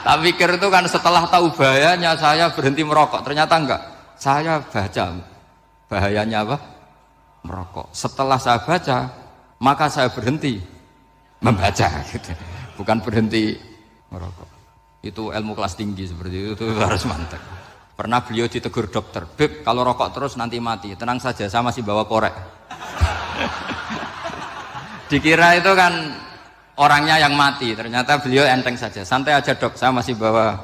Tak pikir itu kan setelah tahu bahayanya saya berhenti merokok. Ternyata enggak. Saya baca bahayanya apa? Merokok. Setelah saya baca, maka saya berhenti membaca gitu. Bukan berhenti merokok. Itu ilmu kelas tinggi seperti itu harus mantap. Pernah beliau ditegur dokter, "Beb, kalau rokok terus nanti mati." "Tenang saja, saya masih bawa korek." Dikira itu kan orangnya yang mati, ternyata beliau enteng saja. "Santai aja dok, saya masih bawa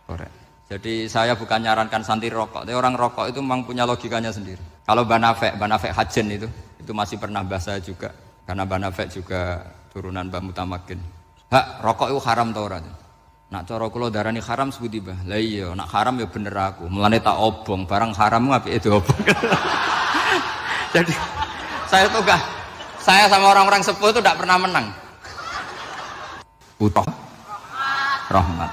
korek." Jadi saya bukan nyarankan santri rokok, tapi orang rokok itu memang punya logikanya sendiri. Kalau Banafek Hajen itu masih pernah bahas saya juga, karena Banafek juga turunan Mbah Mutamakin. "Hak, rokok itu haram tau ora?" "Nak cara kula darani haram sebuti Mbah." "Lah iya, nak haram ya bener aku. Mulane tak obong, barang haram apike diobong." Jadi saya sama orang-orang sepuh itu tidak pernah menang. Utoh rahmat.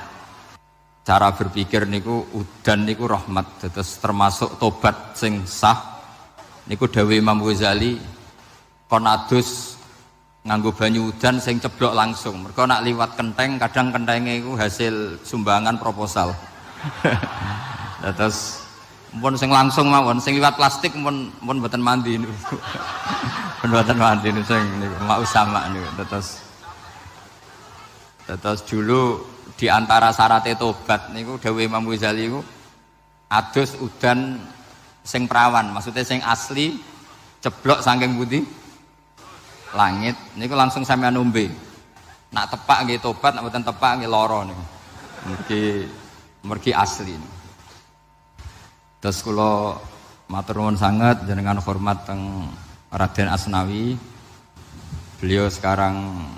Cara berpikir niku udan niku rahmat, terus termasuk tobat sing sah. Niku dawuh Imam Ghazali, kon adus nganggo banyu udan sing ceblok langsung. Mergo nak liwat kenteng, kadang kentenge iku hasil sumbangan proposal. Terus mun sing langsung mawon, sing liwat plastik mun mboten mandi niku. Mboten mandi niku sing niku mau sama niku. Terus dulu di antara syaratnya tobat niku dawuh Imam Ghazali niku adus udan sing perawan, maksudnya sing asli ceblok saking putih langit niku langsung sampean ombe. Nak tepak nggih tobat, nak mboten tepak nggih lara niku. Mergi asli. Terus kula matur nuwun sanget jenengan hormat teng Raden Asnawi. Beliau sekarang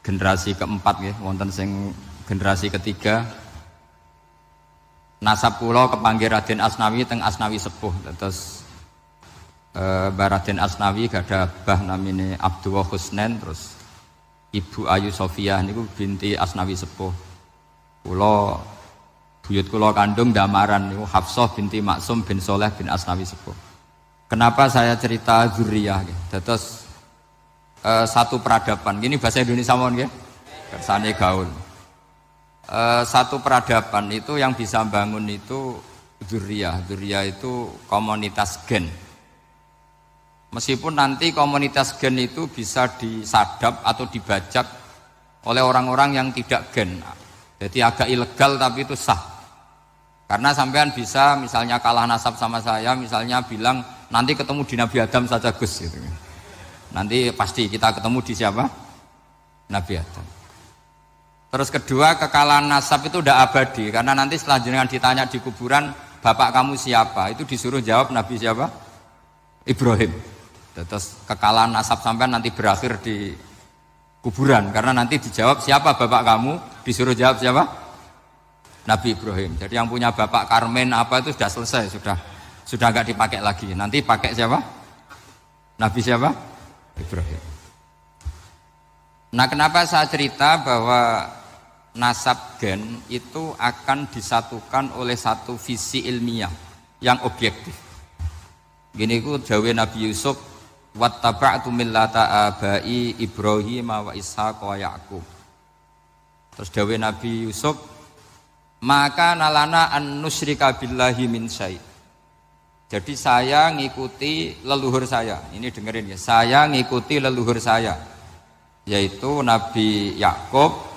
generasi keempat nggih, wonten sing generasi ketiga. Nasab kula kepanggih Raden Asnawi teng Asnawi sepuh. Terus Mbah Raden Asnawi gadah bah namine Abdullah Husnen, terus Ibu Ayu Sofiyah niku binti Asnawi sepuh. Kula buyut kula kandung damaran niku Hafsah binti Maksum bin Soleh bin Asnawi sepuh. Kenapa saya cerita zuriyah nggih? Terus satu peradaban. Gini bahasa Indonesia mohon nggih. Kersane gaul. Satu peradaban itu yang bisa bangun itu zuriyah. Zuriyah itu komunitas gen. Meskipun nanti komunitas gen itu bisa disadap atau dibajak oleh orang-orang yang tidak gen. Jadi agak ilegal tapi itu sah. Karena sampean bisa misalnya kalah nasab sama saya, misalnya bilang nanti ketemu di Nabi Adam saja Gus gitu. Nanti pasti kita ketemu di siapa? Nabi Adam. Terus kedua, kekalahan nasab itu tidak abadi, karena nanti setelah jenengan ditanya di kuburan, bapak kamu siapa? Itu disuruh jawab Nabi siapa? Ibrahim. Terus kekalahan nasab sampai nanti berakhir di kuburan, karena nanti dijawab siapa bapak kamu, disuruh jawab siapa? Nabi Ibrahim. Jadi yang punya bapak Karmen apa itu sudah selesai, sudah nggak dipakai lagi. Nanti pakai siapa? Nabi siapa? Ibrahim. Nah, kenapa saya cerita bahwa nasab gen itu akan disatukan oleh satu visi ilmiah yang objektif. Gini ku dawuh Nabi Yusuf, wattaba'tu millata abai Ibrahim wa Ishaq wa Yaqub. Terus dawuh Nabi Yusuf, maka nalana an nusyrika billahi min syai'. Jadi saya ngikuti leluhur saya. Ini dengerin ya. Saya ngikuti leluhur saya, yaitu Nabi Yakub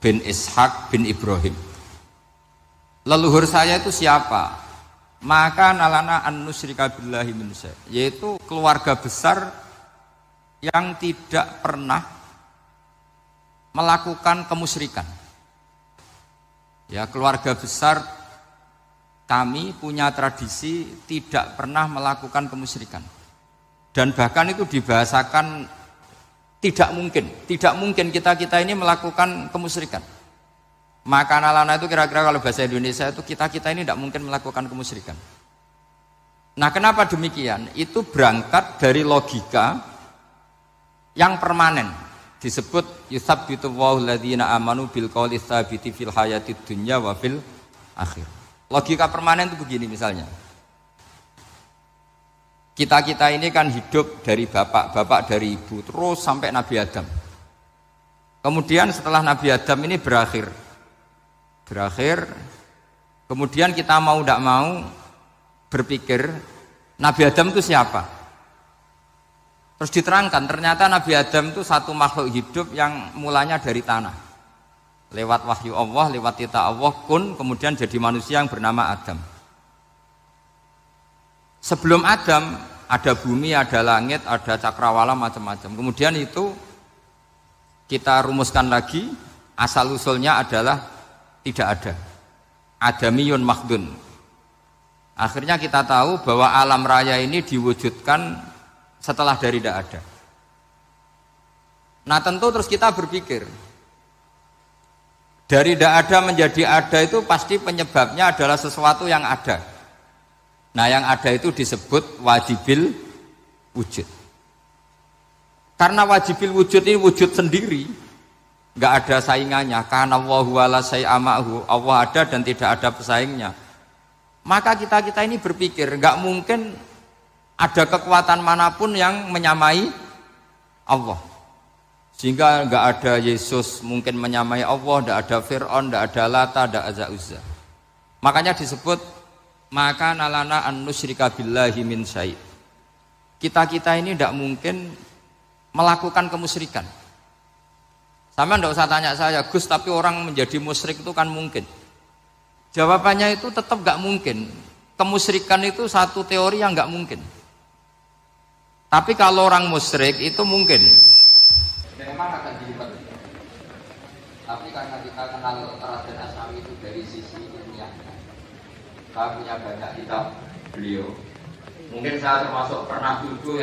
bin Ishak bin Ibrahim. Leluhur saya itu siapa? Maka nalana an nusyrika billahi min syai', yaitu keluarga besar yang tidak pernah melakukan kemusyrikan. Ya, keluarga besar kami punya tradisi tidak pernah melakukan kemusyrikan. Dan bahkan itu dibahasakan tidak mungkin kita ini melakukan kemusyrikan. Maka nalana itu kira-kira kalau bahasa Indonesia itu kita ini tidak mungkin melakukan kemusyrikan. Nah, kenapa demikian? Itu berangkat dari logika yang permanen. Disebut yusabbitu Allahu alladzina amanu bil qouli tsabiti fil hayatid dunya wa fil akhir. Logika permanen itu begini misalnya. Kita ini kan hidup dari bapak dari ibu terus sampai Nabi Adam. Kemudian setelah Nabi Adam ini berakhir, Berakhir, kemudian kita mau tidak mau berpikir Nabi Adam itu siapa? Terus diterangkan ternyata Nabi Adam itu satu makhluk hidup yang mulanya dari tanah. Lewat wahyu Allah, lewat titah Allah kun, kemudian jadi manusia yang bernama Adam. Sebelum Adam ada bumi, ada langit, ada cakrawala macam-macam. Kemudian itu kita rumuskan lagi, asal usulnya adalah tidak ada. Adamiyun makhdun. Akhirnya kita tahu bahwa alam raya ini diwujudkan setelah dari tidak ada. Nah tentu terus kita berpikir, dari tidak ada menjadi ada itu pasti penyebabnya adalah sesuatu yang ada. Nah yang ada itu disebut wajibil wujud. Karena wajibil wujud ini wujud sendiri, nggak ada saingannya. Karena Allahu wala syai'amahu, Allah ada dan tidak ada pesaingnya. Maka kita ini berpikir nggak mungkin ada kekuatan manapun yang menyamai Allah. Sehingga nggak ada Yesus mungkin menyamai Allah, nggak ada Fir'aun, nggak ada Lata, nggak ada Uzza. Makanya disebut maka nalana an nusyrika billahi min syai'. Kita ini tidak mungkin melakukan kemusyrikan. Sama tidak usah tanya saya, Gus, tapi orang menjadi musyrik itu kan mungkin. Jawabannya itu tetap nggak mungkin. Kemusyrikan itu satu teori yang nggak mungkin. Tapi kalau orang musyrik itu mungkin. Memang akan dilibat. Tapi karena kita kenal Raden Asnawi itu dari sisi ilmiah, saya punya banyak kitab beliau. Mungkin saya termasuk pernah dulu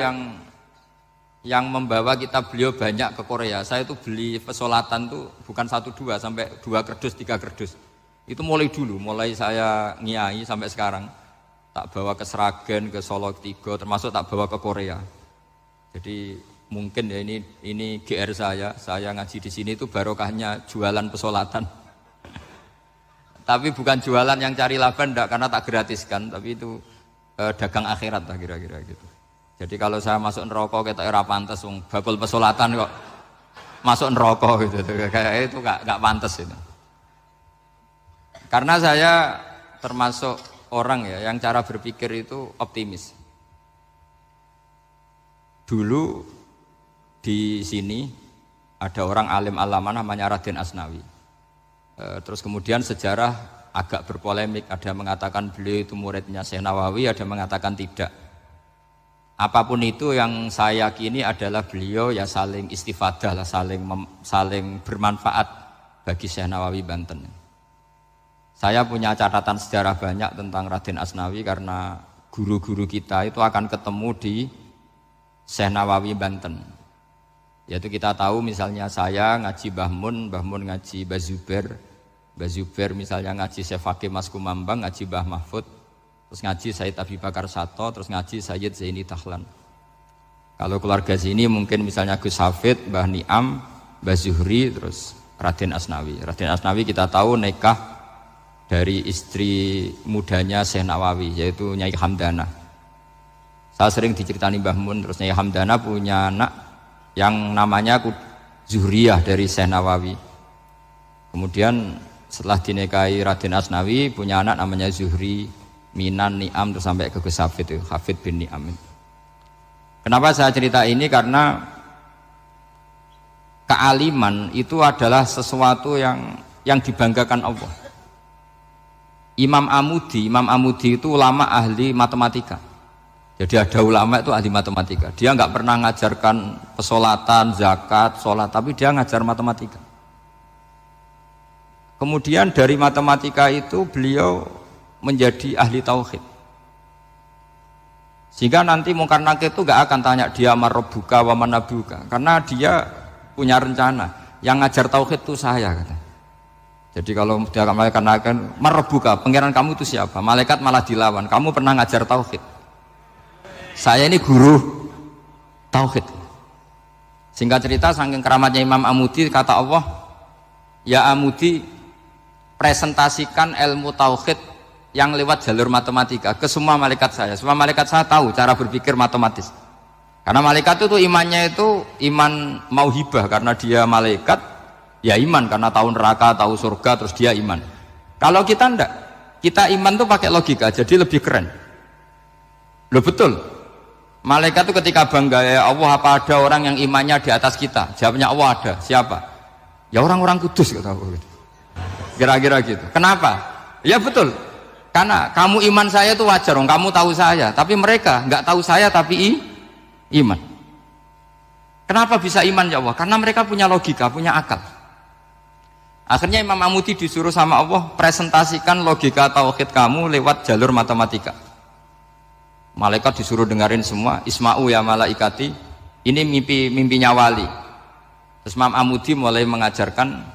yang membawa kitab beliau banyak ke Korea. Saya itu beli pesolatan tuh bukan 1-2 sampai 2 kerdus 3 kerdus. Itu mulai dulu, mulai saya ngiai sampai sekarang. Tak bawa ke Sragen, ke Solo 3, termasuk tak bawa ke Korea. Jadi mungkin ya ini GR saya ngaji di sini itu barokahnya jualan pesolatan. Tapi bukan jualan yang cari laba enggak, karena tak gratiskan, tapi itu dagang akhirat lah kira-kira gitu. Jadi kalau saya masuk neraka kita era pantas bakul pesolatan kok masuk neraka gitu. Kayak itu enggak pantas itu. Karena saya termasuk orang ya yang cara berpikir itu optimis. Dulu di sini ada orang alim alama namanya Raden Asnawi. Terus kemudian sejarah agak berpolemik, ada yang mengatakan beliau itu muridnya Syekh Nawawi, ada yang mengatakan tidak. Apapun itu yang saya yakini adalah beliau ya saling istifadah lah, saling bermanfaat bagi Syekh Nawawi Banten. Saya punya catatan sejarah banyak tentang Raden Asnawi karena guru-guru kita itu akan ketemu di Syekh Nawawi Banten. Yaitu kita tahu misalnya saya ngaji Mbah Mun ngaji Mbah Zubair misalnya ngaji Syekh Fakih Mas Kumambang, ngaji Mbah Mahfud, terus ngaji Sayyid Abi Bakar Sato, terus ngaji Sayyid Zaini Dahlan. Kalau keluarga sini mungkin misalnya Gus Hafid, Mbah Niam, Mbah Zuhri, terus Raden Asnawi. Raden Asnawi kita tahu nikah dari istri mudanya Syekh Nawawi, yaitu Nyai Hamdana. Saya sering diceritani Mbah Mun, terus Nyai Hamdana punya anak yang namanya Zuhriyah dari Syekh Nawawi. Kemudian setelah dinikahi Raden Asnawi, punya anak namanya Zuhri, Minan, Niam, terus sampai ke Gus Hafid, Hafid bin Niam. Kenapa saya cerita ini? Karena kealiman itu adalah sesuatu yang dibanggakan Allah. Imam Amudi itu ulama ahli matematika. Jadi ada ulama itu ahli matematika. Dia nggak pernah ngajarkan pesolatan, zakat, sholat, tapi dia ngajar matematika. Kemudian dari matematika itu beliau menjadi ahli tauhid. Sehingga nanti Mungkar Nakir itu nggak akan tanya dia marrobuka wa manabuka, karena dia punya rencana. Yang ngajar tauhid itu saya, kata. Jadi kalau dia malaikat akan marrobuka, pangeran kamu itu siapa? Malaikat malah dilawan. Kamu pernah ngajar tauhid? Saya ini guru tauhid. Singkat cerita, saking keramatnya Imam Amudi, kata Allah, ya Amudi, presentasikan ilmu tauhid yang lewat jalur matematika ke semua malaikat saya. Semua malaikat saya tahu cara berpikir matematis. Karena malaikat itu imannya itu iman mauhibah, karena dia malaikat, ya iman karena tahu neraka, tahu surga, terus dia iman. Kalau kita enggak, kita iman tuh pakai logika, jadi lebih keren. Loh betul. Malaikat itu ketika bangga, ya Allah apa ada orang yang imannya di atas kita? Jawabnya Allah ada. Siapa? Ya orang-orang kudus kata Allah. Kira-kira gitu. Kenapa? Ya betul. Karena kamu iman saya itu wajar, kamu tahu saya. Tapi mereka nggak tahu saya tapi iman. Kenapa bisa iman ya Allah? Karena mereka punya logika, punya akal. Akhirnya Imam Amudi disuruh sama Allah presentasikan logika tauhid kamu lewat jalur matematika. Malaikat disuruh dengerin semua, Isma'u ya malaikati, ini mimpinya wali. Terus Imam Amudi mulai mengajarkan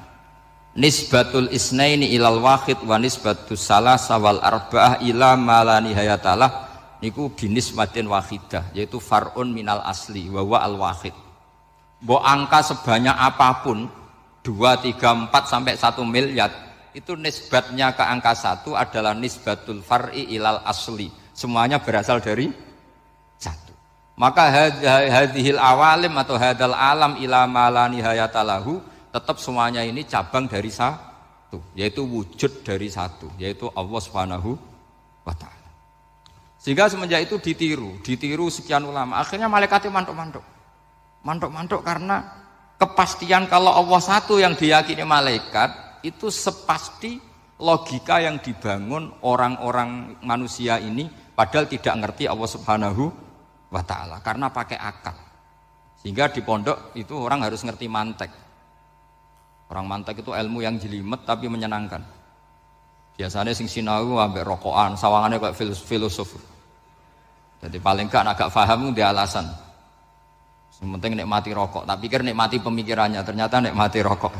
nisbatul isnaini ilal wahid wa nisbatus salasa wal arba'ah ila ma la nihayatalah niku binisbatin wahidah, yaitu far'un minal asli wa al wahid. Mbok angka sebanyak apapun 2, 3, 4 sampai 1 miliar itu nisbatnya ke angka 1 adalah nisbatul far'i ilal asli, semuanya berasal dari 1. Maka hadhil awalim atau hadal alam ila ma la nihayatalahu tetap semuanya ini cabang dari 1, yaitu wujud dari 1, yaitu Allah Subhanahu wa ta'ala. Sehingga semenjak itu ditiru sekian ulama. Akhirnya malaikatnya mantuk karena kepastian kalau Allah satu yang diyakini malaikat itu sepasti logika yang dibangun orang-orang manusia ini padahal tidak ngerti Allah Subhanahu wa ta'ala karena pakai akal. Sehingga di pondok itu orang harus ngerti mantek. Orang mantek itu ilmu yang jelimet tapi menyenangkan. Biasanya sing sinau ambek rokokan, sawangannya kayak filosof. Jadi paling gak agak paham dia alasan. Yang penting nikmati rokok, tak pikir nikmati pemikirannya, ternyata nikmati rokok.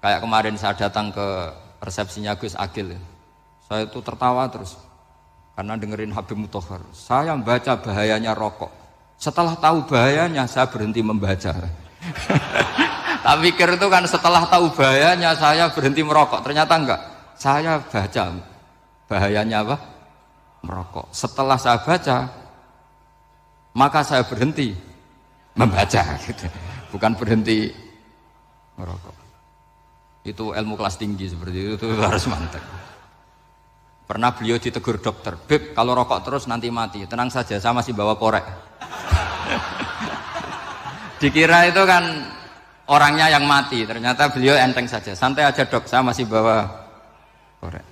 Kayak kemarin saya datang ke resepsinya Gus Agil, saya itu tertawa terus karena dengerin Habib Mutahar. Saya membaca bahayanya rokok, setelah tahu bahayanya saya berhenti membaca. Tak pikir itu kan setelah tahu bahayanya saya berhenti merokok, ternyata enggak. Saya baca bahayanya apa? Merokok. Setelah saya baca, maka saya berhenti membaca, gitu. Bukan berhenti merokok. Itu ilmu kelas tinggi seperti itu harus mantap. Pernah beliau ditegur dokter, Beb, kalau rokok terus nanti mati. Tenang saja, saya masih bawa korek. Dikira itu kan orangnya yang mati, ternyata beliau enteng saja. Santai aja dok, saya masih bawa korek.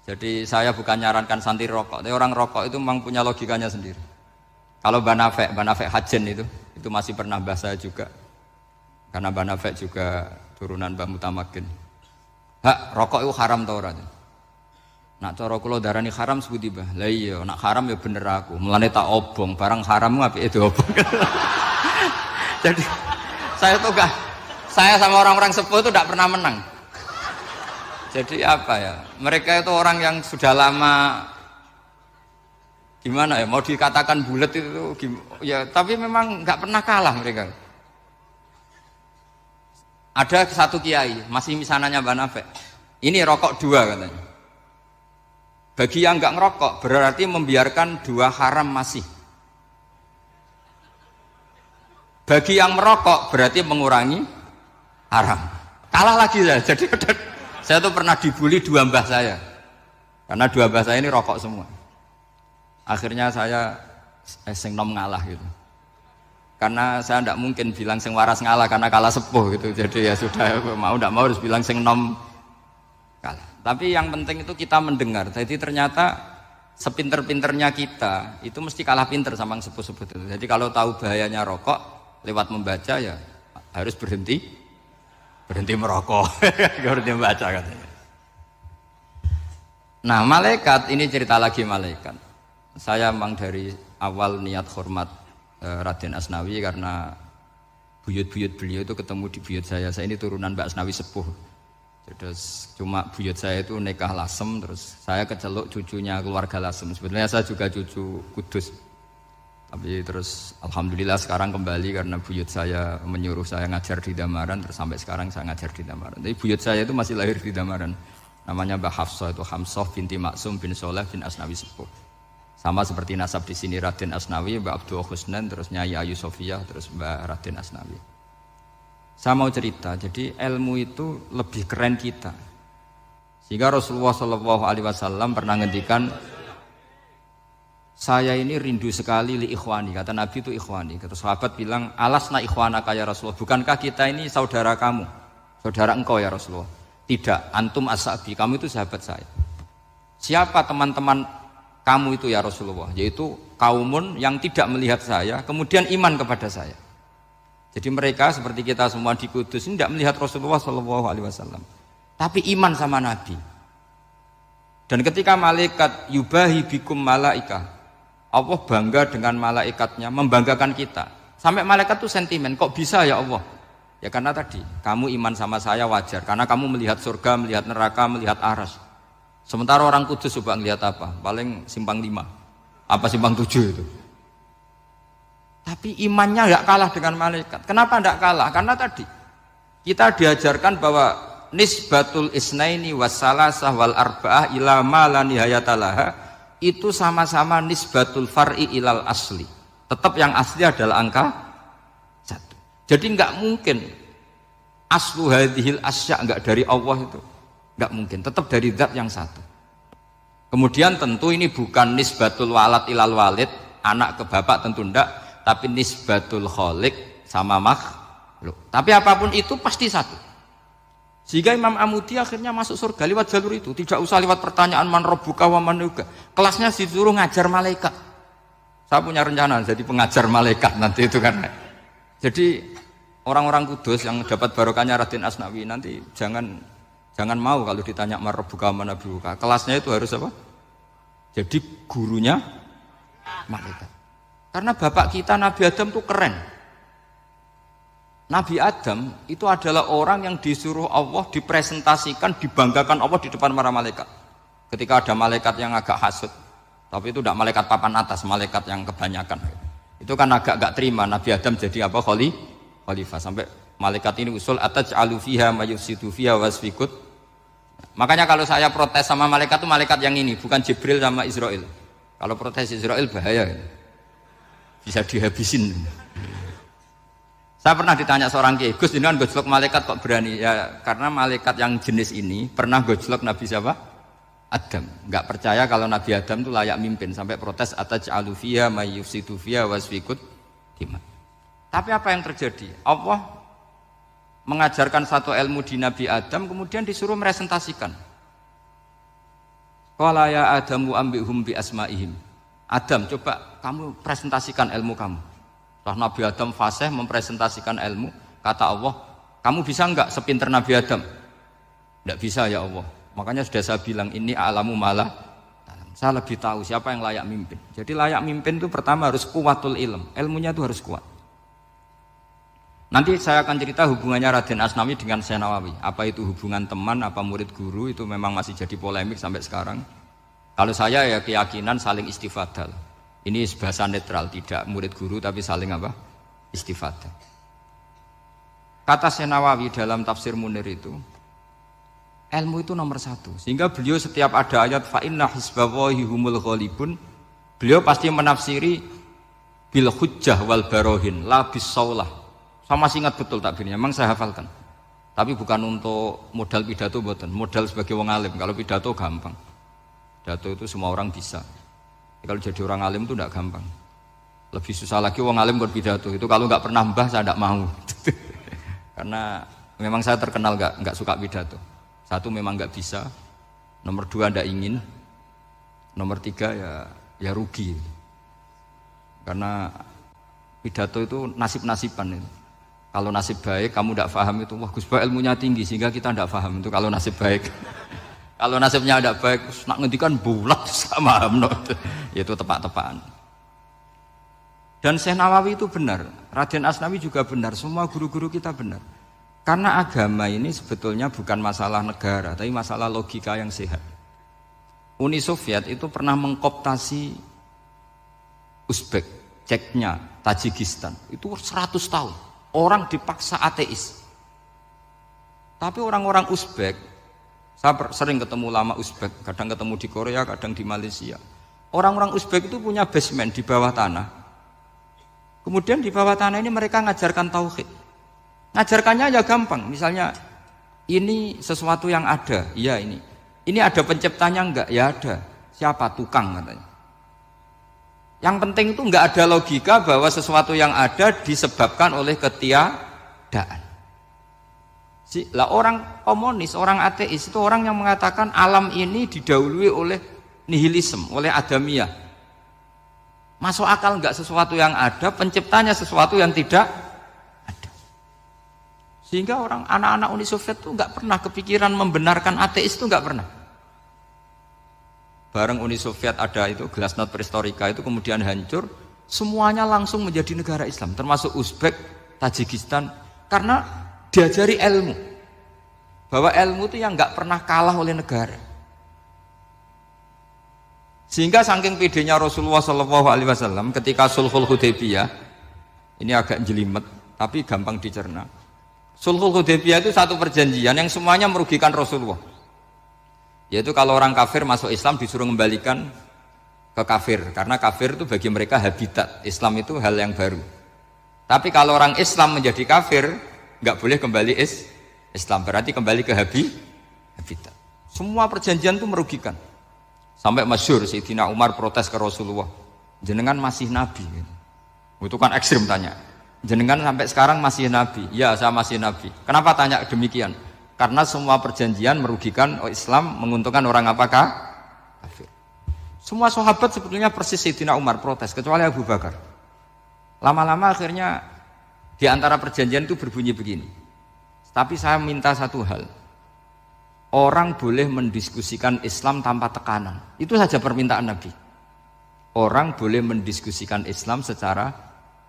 Jadi saya bukan nyarankan santri rokok, tapi orang rokok itu memang punya logikanya sendiri. Kalau Banafek Hajen itu masih pernah bahas saya juga. Karena Banafek juga turunan Mbah Mutamakin. Hak, rokok itu haram tau ora? Nak cara kula darani haram sebuti bah. Lah iya, nak haram ya bener aku. Mulane tak obong, barang haram apike diobong. Jadi saya sama orang-orang sepuh itu tidak pernah menang. Jadi apa ya? Mereka itu orang yang sudah lama gimana ya? Mau dikatakan bulat itu ya, tapi memang nggak pernah kalah mereka. Ada satu kiai masih misananya Banafek. Ini rokok 2 katanya. Bagi yang nggak ngerokok berarti membiarkan 2 haram masih. Bagi yang merokok berarti mengurangi haram. Kalah lagi ya. Jadi saya tuh pernah dibully 2 mbah saya. Karena 2 mbah saya ini rokok semua. Akhirnya saya sing nom ngalah gitu. Karena saya tidak mungkin bilang sing waras ngalah karena kalah sepuh gitu. Jadi ya sudah, mau tidak mau harus bilang sing nom kalah. Tapi yang penting itu kita mendengar. Jadi ternyata sepinter-pinternya kita itu mesti kalah pinter sama yang sepuh-sepuh itu. Jadi kalau tahu bahayanya rokok lewat membaca ya harus berhenti merokok. Berhenti membaca katanya. Nah malaikat ini cerita lagi malaikat. Saya memang dari awal niat hormat Raden Asnawi karena buyut-buyut beliau itu ketemu di buyut saya. Saya ini turunan Mbak Asnawi sepuh. Terus cuma buyut saya itu nikah Lasem, terus saya keceluk cucunya keluarga Lasem. Sebetulnya saya juga cucu Kudus. Tapi terus alhamdulillah sekarang kembali karena buyut saya menyuruh saya ngajar di Damaran, terus sampai sekarang saya ngajar di Damaran. Tapi buyut saya itu masih lahir di Damaran. Namanya Mbak Hafsah, itu Hamsah binti Maksum bin Soleh bin Asnawi Sepuh. Sama seperti nasab di sini Raden Asnawi, Mbak Abdul Husnan, terus Nyai Ayu Sofiyah, terus Mbak Raden Asnawi. Saya mau cerita, jadi ilmu itu lebih keren kita. Sehingga Rasulullah Shallallahu Alaihi Wasallam pernah ngendikan, saya ini rindu sekali li ikhwani, kata Nabi itu ikhwani. Kata sahabat bilang, alasna ikhwanaka ya Rasulullah, bukankah kita ini saudara kamu, saudara engkau ya Rasulullah? Tidak, antum ashabi, kamu itu sahabat saya. Siapa teman-teman kamu itu ya Rasulullah? Yaitu kaumun yang tidak melihat saya, kemudian iman kepada saya. Jadi mereka seperti kita semua di Kudus ini tidak melihat Rasulullah Shallallahu Alaihi Wasallam, tapi iman sama Nabi. Dan ketika malaikat yubahi bikum malaika, Allah bangga dengan malaikatnya, membanggakan kita. Sampai malaikat itu sentimen, kok bisa ya Allah? Ya karena tadi, kamu iman sama saya wajar, karena kamu melihat surga, melihat neraka, melihat aras. Sementara orang Kudus coba ngelihat apa? Paling simpang 5, apa simpang 7 itu. Tapi imannya nggak kalah dengan malaikat. Kenapa nggak kalah? Karena tadi kita diajarkan bahwa nisbatul isnaini wassalasah wal arba'ah ila ma la nihayatalaha itu sama-sama nisbatul far'i ilal asli. Tetap yang asli adalah angka 1. Jadi nggak mungkin aslu hadhil asya nggak dari Allah itu. Nggak mungkin, tetap dari zat yang satu. Kemudian tentu ini bukan nisbatul walad ilal walid, anak ke bapak tentu enggak, tapi nisbatul khaliq sama makhluk. Tapi apapun itu pasti satu. Sehingga Imam Amudi akhirnya masuk surga lewat jalur itu, tidak usah lewat pertanyaan man rabbuka wa man nuka. Kelasnya disuruh ngajar malaikat. Saya punya rencana jadi pengajar malaikat nanti itu kan. Jadi orang-orang Kudus yang dapat barokahnya Raden Asnawi nanti jangan mau kalau ditanya man rabbuka wa man nuka. Kelasnya itu harus apa? Jadi gurunya malaikat. Karena bapak kita Nabi Adam itu keren. Nabi Adam itu adalah orang yang disuruh Allah dipresentasikan, dibanggakan Allah di depan para malaikat. Ketika ada malaikat yang agak hasut, tapi itu tidak malaikat papan atas, malaikat yang kebanyakan. Itu kan agak gak terima Nabi Adam jadi apa? Khalifah. Sampai malaikat ini usul ataj'alu fiha mayufsidu fiha wasfikut. Makanya kalau saya protes sama malaikat itu malaikat yang ini, bukan Jibril sama Israel. Kalau protes Israel bahaya. Bisa dihabisin. Saya pernah ditanya seorang kiai, Gus ini kan gojlok malaikat kok berani? Ya karena malaikat yang jenis ini pernah gojlok Nabi siapa? Adam. Enggak percaya kalau Nabi Adam itu layak mimpin, sampai protes ataj'alu fiha may yufsidu fiha wasfikut dimah. Tapi apa yang terjadi? Allah mengajarkan satu ilmu di Nabi Adam, kemudian disuruh meresentasikan. Qala ya Adamu ambihum bi asma'ihim. Adam, coba kamu presentasikan ilmu kamu. Setelah Nabi Adam fasih mempresentasikan ilmu, kata Allah, kamu bisa enggak sepinter Nabi Adam? Enggak bisa ya Allah. Makanya sudah saya bilang ini a'lamu malah. Saya lebih tahu siapa yang layak mimpin. Jadi layak mimpin itu pertama harus kuwatul ilm. Ilmunya itu harus kuat. Nanti saya akan cerita hubungannya Raden Asnawi dengan Syekh Nawawi. Apa itu hubungan teman, apa murid guru, itu memang masih jadi polemik sampai sekarang. Kalau saya ya keyakinan saling istifadah. Ini bahasa netral, tidak murid guru tapi saling apa? Istifadah. Kata Syekh Nawawi dalam tafsir Munir itu, ilmu itu nomor 1. Sehingga beliau setiap ada ayat fa inna hizballahi humul ghalibun, beliau pasti menafsiri bil hujjah wal barohin la bis saulah. Saya masih ingat betul takbirnya, memang saya hafalkan. Tapi bukan untuk modal pidato mboten, modal sebagai wong alim. Kalau pidato gampang. Pidato itu semua orang bisa. Kalau jadi orang alim itu tidak gampang. Lebih susah lagi wong alim berpidato. Itu kalau nggak pernah mbah saya tidak mau. Karena memang saya terkenal nggak suka pidato. 1 memang nggak bisa. Nomor 2 tidak ingin. Nomor 3 ya rugi. Karena pidato itu nasib-nasiban itu. Kalau nasib baik kamu tidak paham itu, wah Gus Ba ilmunya tinggi sehingga kita tidak paham itu kalau nasib baik. Kalau nasibnya ada baik, nak ngendikan bulat sama itu tepak-tepakan. Dan Syekh Nawawi itu benar, Raden Asnawi juga benar, semua guru-guru kita benar. Karena agama ini sebetulnya bukan masalah negara, tapi masalah logika yang sehat. Uni Soviet itu pernah mengkooptasi Uzbek, Ceknya, Tajikistan. Itu 100 tahun, orang dipaksa ateis. Tapi orang-orang Uzbek, saya sering ketemu ulama Uzbek, kadang ketemu di Korea, kadang di Malaysia. Orang-orang Uzbek itu punya basement di bawah tanah. Kemudian di bawah tanah ini mereka ngajarkan tauhid. Ngajarkannya ya gampang, misalnya ini sesuatu yang ada, iya ini. Ini ada penciptanya enggak? Ya ada. Siapa? Tukang katanya. Yang penting itu enggak ada logika bahwa sesuatu yang ada disebabkan oleh ketiadaan. Lah orang komunis, orang ateis itu orang yang mengatakan alam ini didahului oleh nihilisme, oleh adamiyah. Masuk akal enggak sesuatu yang ada, penciptanya sesuatu yang tidak ada. Sehingga orang anak-anak Uni Soviet itu enggak pernah kepikiran membenarkan ateis itu enggak pernah. Bareng Uni Soviet ada itu Glasnost Perestroika itu kemudian hancur, semuanya langsung menjadi negara Islam, termasuk Uzbek, Tajikistan, karena diajari ilmu. Bahwa ilmu itu yang enggak pernah kalah oleh negara. Sehingga saking pedenya Rasulullah SAW ketika Sulhul Hudaybiyah, ini agak jelimet tapi gampang dicerna. Sulhul Hudaybiyah itu satu perjanjian yang semuanya merugikan Rasulullah. Yaitu kalau orang kafir masuk Islam disuruh kembalikan ke kafir, karena kafir itu bagi mereka habitat, Islam itu hal yang baru. Tapi kalau orang Islam menjadi kafir, nggak boleh kembali Islam, berarti kembali ke habitat. Semua perjanjian itu merugikan. Sampai masyhur Sayyidina Umar protes ke Rasulullah, jenengan masih nabi. Itu kan ekstrim tanya. Jenengan sampai sekarang masih nabi? Ya, saya masih nabi. Kenapa tanya demikian? Karena semua perjanjian merugikan Islam, menguntungkan orang apakah? Kafir. Semua sahabat sebetulnya persis Sayyidina Umar protes, kecuali Abu Bakar. Lama-lama akhirnya di antara perjanjian itu berbunyi begini. Tapi saya minta satu hal. Orang boleh mendiskusikan Islam tanpa tekanan. Itu saja permintaan Nabi. Orang boleh mendiskusikan Islam secara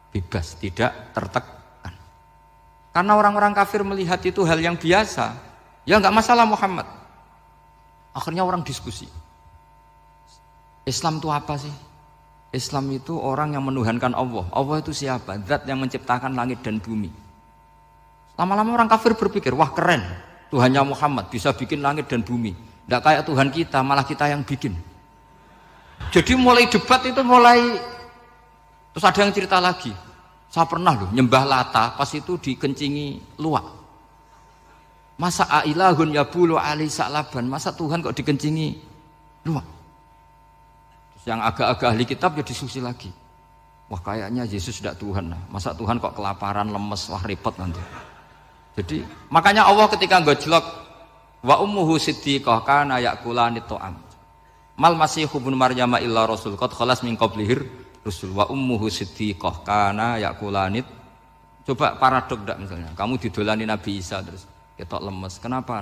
bebas, tidak tertekan. Karena orang-orang kafir melihat itu hal yang biasa. Ya enggak masalah Muhammad. Akhirnya orang diskusi. Islam itu apa sih? Islam itu orang yang menuhankan Allah. Allah itu siapa? Zat yang menciptakan langit dan bumi. Lama-lama orang kafir berpikir, wah keren. Tuhannya Muhammad bisa bikin langit dan bumi. Tidak kayak Tuhan kita, malah kita yang bikin. Jadi mulai debat itu terus ada yang cerita lagi. Saya pernah loh nyembah Lata, pas itu dikencingi luwak. Masa ailahun yabulu ali sa'laban, masa Tuhan kok dikencingi luwak? Terus yang agak-agak ahli kitab ya diskusi lagi. Wah kayaknya Yesus tidak Tuhan lah. Masa Tuhan kok kelaparan, lemes, wah repot nanti. Jadi makanya Allah ketika ngejlok wa ummuhu siddiqah kana yakulani ta'am. Mal masihu ibnu Maryam illa rasul qad khalas min qablihir rusul wa ummuhu siddiqah kana yakulanit. Coba paradok enggak misalnya kamu didolani Nabi Isa terus ketok lemes. Kenapa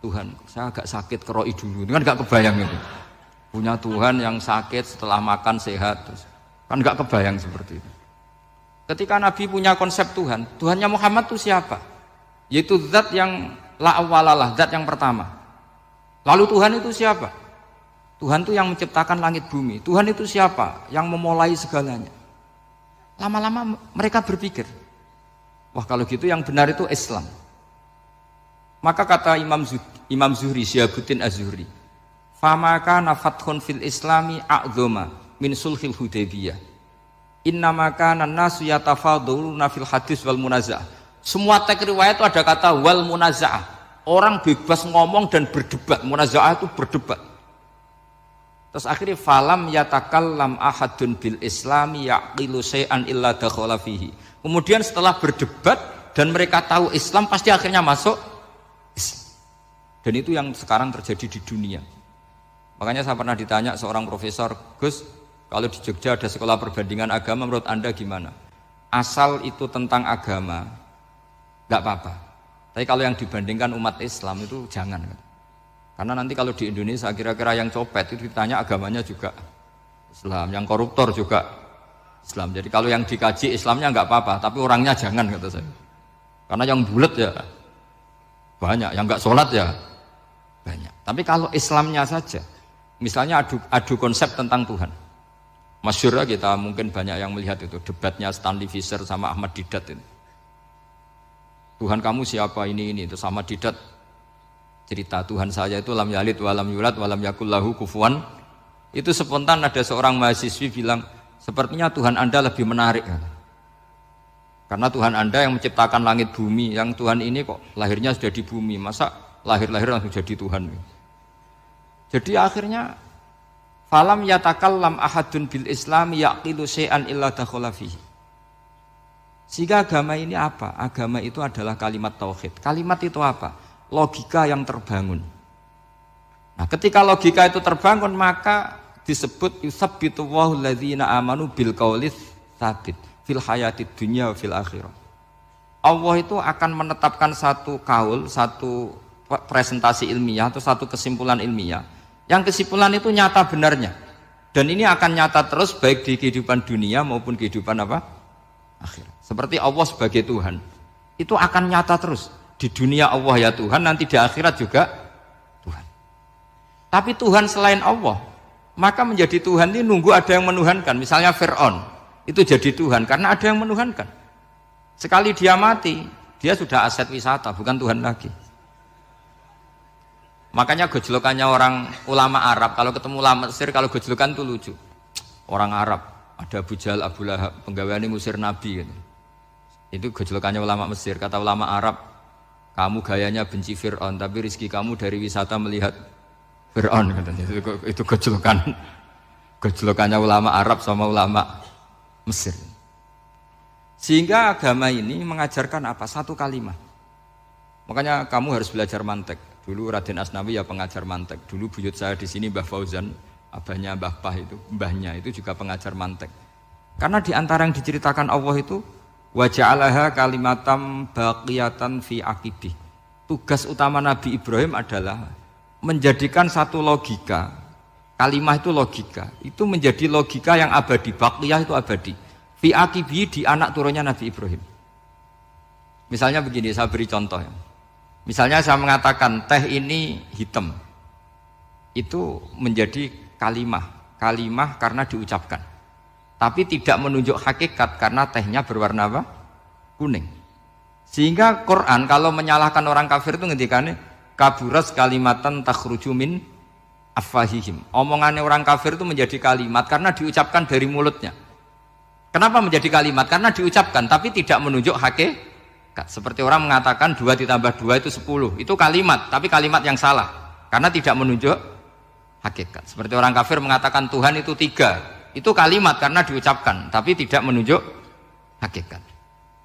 Tuhan? Saya agak sakit keroi dulu. Kan enggak kebayang itu. Punya Tuhan yang sakit setelah makan sehat terus. Kan enggak kebayang seperti itu. Ketika Nabi punya konsep Tuhan, Tuhannya Muhammad itu siapa? Yaitu zat yang la awalalah, zat yang pertama. Lalu Tuhan itu siapa? Tuhan itu yang menciptakan langit bumi. Tuhan itu siapa? Yang memulai segalanya. Lama-lama mereka berpikir, wah kalau gitu yang benar itu Islam. Maka kata Imam Zuhri, Syihabuddin Az-Zuhri, famaka nafathun fil islami a'zoma min sulhil Hudaybiyah. Innamaka nasu yatafaduluna fil hadis wal munaza'ah. Semua teks riwayat itu ada kata wal munaza'ah. Orang bebas ngomong dan berdebat. Munaza'ah itu berdebat. Terus akhirnya falam yatakallam ahadun bil islami yaqilu syai'an illa dakhala fihi. Kemudian setelah berdebat dan mereka tahu Islam pasti akhirnya masuk Islam. Dan itu yang sekarang terjadi di dunia. Makanya saya pernah ditanya seorang profesor, Gus, kalau di Jogja ada sekolah perbandingan agama menurut Anda gimana? Asal itu tentang agama enggak apa-apa. Tapi kalau yang dibandingkan umat Islam itu jangan. Karena nanti kalau di Indonesia kira-kira yang copet itu ditanya agamanya juga Islam, yang koruptor juga Islam. Jadi kalau yang dikaji Islamnya enggak apa-apa, tapi orangnya jangan kata saya. Karena yang bulat ya banyak, yang enggak sholat ya banyak. Tapi kalau Islamnya saja, misalnya adu konsep tentang Tuhan. Masyhur kita mungkin banyak yang melihat itu debatnya Stanley Fischer sama Ahmad Didat itu. Tuhan kamu siapa ini itu sama Didat cerita Tuhan saya itu lam yalid walam yulad walam yakul lahu kufuwan. Itu spontan ada seorang mahasiswi bilang sepertinya Tuhan Anda lebih menarik karena Tuhan Anda yang menciptakan langit bumi, yang Tuhan ini kok lahirnya sudah di bumi, masa lahir-lahir langsung jadi Tuhan. Jadi akhirnya falam yatakallam ahadun bil Islam yaqilu syai'an illa dakhala fihi. Sehingga agama ini apa? Agama itu adalah kalimat tauhid. Kalimat itu apa? Logika yang terbangun. Nah, ketika logika itu terbangun maka disebut yusabbitu Allahu alladzina amanu bil qaulis tsabit fil hayatid dunya wa fil akhirah. Allah itu akan menetapkan satu kaul, satu presentasi ilmiah atau satu kesimpulan ilmiah. Yang kesimpulan itu nyata benarnya. Dan ini akan nyata terus baik di kehidupan dunia maupun kehidupan apa? Akhirat. Seperti Allah sebagai Tuhan. Itu akan nyata terus. Di dunia Allah ya Tuhan, nanti di akhirat juga Tuhan. Tapi Tuhan selain Allah, maka menjadi Tuhan ini nunggu ada yang menuhankan. Misalnya Fir'aun, itu jadi Tuhan karena ada yang menuhankan. Sekali dia mati, dia sudah aset wisata, bukan Tuhan lagi. Makanya gejolokannya orang ulama Arab, kalau ketemu ulama Mesir, kalau gejolokan itu lucu. Orang Arab, ada Abu Jahal, Abu Lahab, penggaweane ngusir Nabi gitu. Itu gejolokannya ulama Mesir. Kata ulama Arab, kamu gayanya benci Fir'aun, tapi rizki kamu dari wisata melihat Fir'aun katanya. Itu gejolokannya ulama Arab sama ulama Mesir. Sehingga agama ini mengajarkan apa? Satu kalimat. Makanya kamu harus belajar mantek. Dulu Raden Asnawi ya pengajar mantek. Dulu buyut saya di sini Mbah Fauzan, abahnya Mbah Pah itu, mbahnya itu juga pengajar mantek. Karena di antara yang diceritakan Allah itu wa ja'alaha kalimatam baqiyatan fi aqibih. Tugas utama Nabi Ibrahim adalah menjadikan satu logika. Kalimah itu logika. Itu menjadi logika yang abadi, baqiyah itu abadi. Fi aqibih di anak turunnya Nabi Ibrahim. Misalnya begini, saya beri contoh ya. Misalnya saya mengatakan teh ini hitam, itu menjadi kalimah karena diucapkan, tapi tidak menunjuk hakikat karena tehnya berwarna apa? Kuning. Sehingga Quran kalau menyalahkan orang kafir itu ngendikannya kaburas kalimatan takhruju min afwahihim. Omongannya orang kafir itu menjadi kalimat karena diucapkan dari mulutnya. Kenapa menjadi kalimat? Karena diucapkan tapi tidak menunjuk hakikat. Seperti orang mengatakan 2 ditambah 2 itu 10. Itu kalimat, tapi kalimat yang salah. Karena tidak menunjuk hakikat. Seperti orang kafir mengatakan Tuhan itu 3. Itu kalimat karena diucapkan, tapi tidak menunjuk hakikat.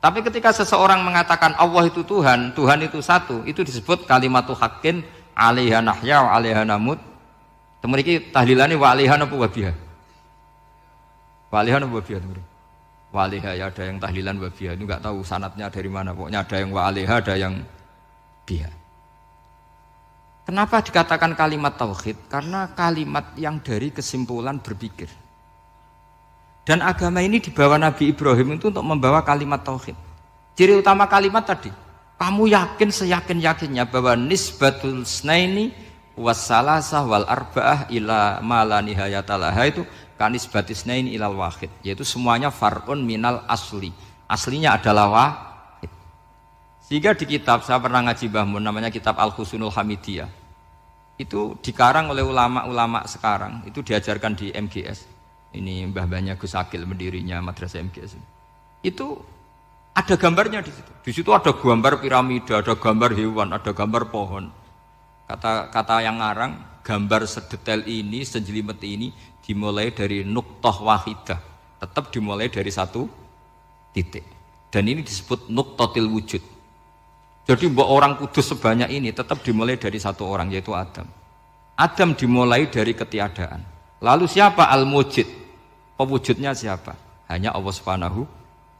Tapi ketika seseorang mengatakan Allah itu Tuhan, Tuhan itu satu, itu disebut kalimatu haqqin 'alaiha nahya wa 'alaiha namut. Temeriki tahlilane wa 'alaiha napa wa biha. Wa 'alaiha napa wa biha temeriki. Waliha ya ada yang tahlilan wabiyah, itu nggak tahu sanatnya dari mana, pokoknya ada yang waliha, ada yang biha. Kenapa dikatakan kalimat tauhid? Karena kalimat yang dari kesimpulan berpikir. Dan agama ini dibawa Nabi Ibrahim itu untuk membawa kalimat tauhid. Ciri utama kalimat tadi, kamu yakin seyakin-yakinnya bahwa nisbatul snaini wassalasah wal arba'ah ila ma la nihayatalaha itu kanis batisnain ilal wahid, yaitu semuanya far'un minal asli, aslinya adalah wahid. Sehingga di kitab, saya pernah ngaji Mbah Mun, namanya kitab Al-Husunul Hamidiyah, itu dikarang oleh ulama-ulama sekarang, itu diajarkan di MGS, ini mbah-mbahnya Gus Akil pendirinya madrasah MGS, itu ada gambarnya di situ. Di situ ada gambar piramida, ada gambar hewan, ada gambar pohon. Kata yang ngarang, gambar sedetail ini, sejelimet ini dimulai dari nuktah wahidah, tetap dimulai dari satu titik. Dan ini disebut nuktatil wujud. Jadi mbok orang kudus sebanyak ini tetap dimulai dari satu orang, yaitu Adam. Adam dimulai dari ketiadaan. Lalu siapa al-mujid? Pewujudnya siapa? Hanya Allah Subhanahu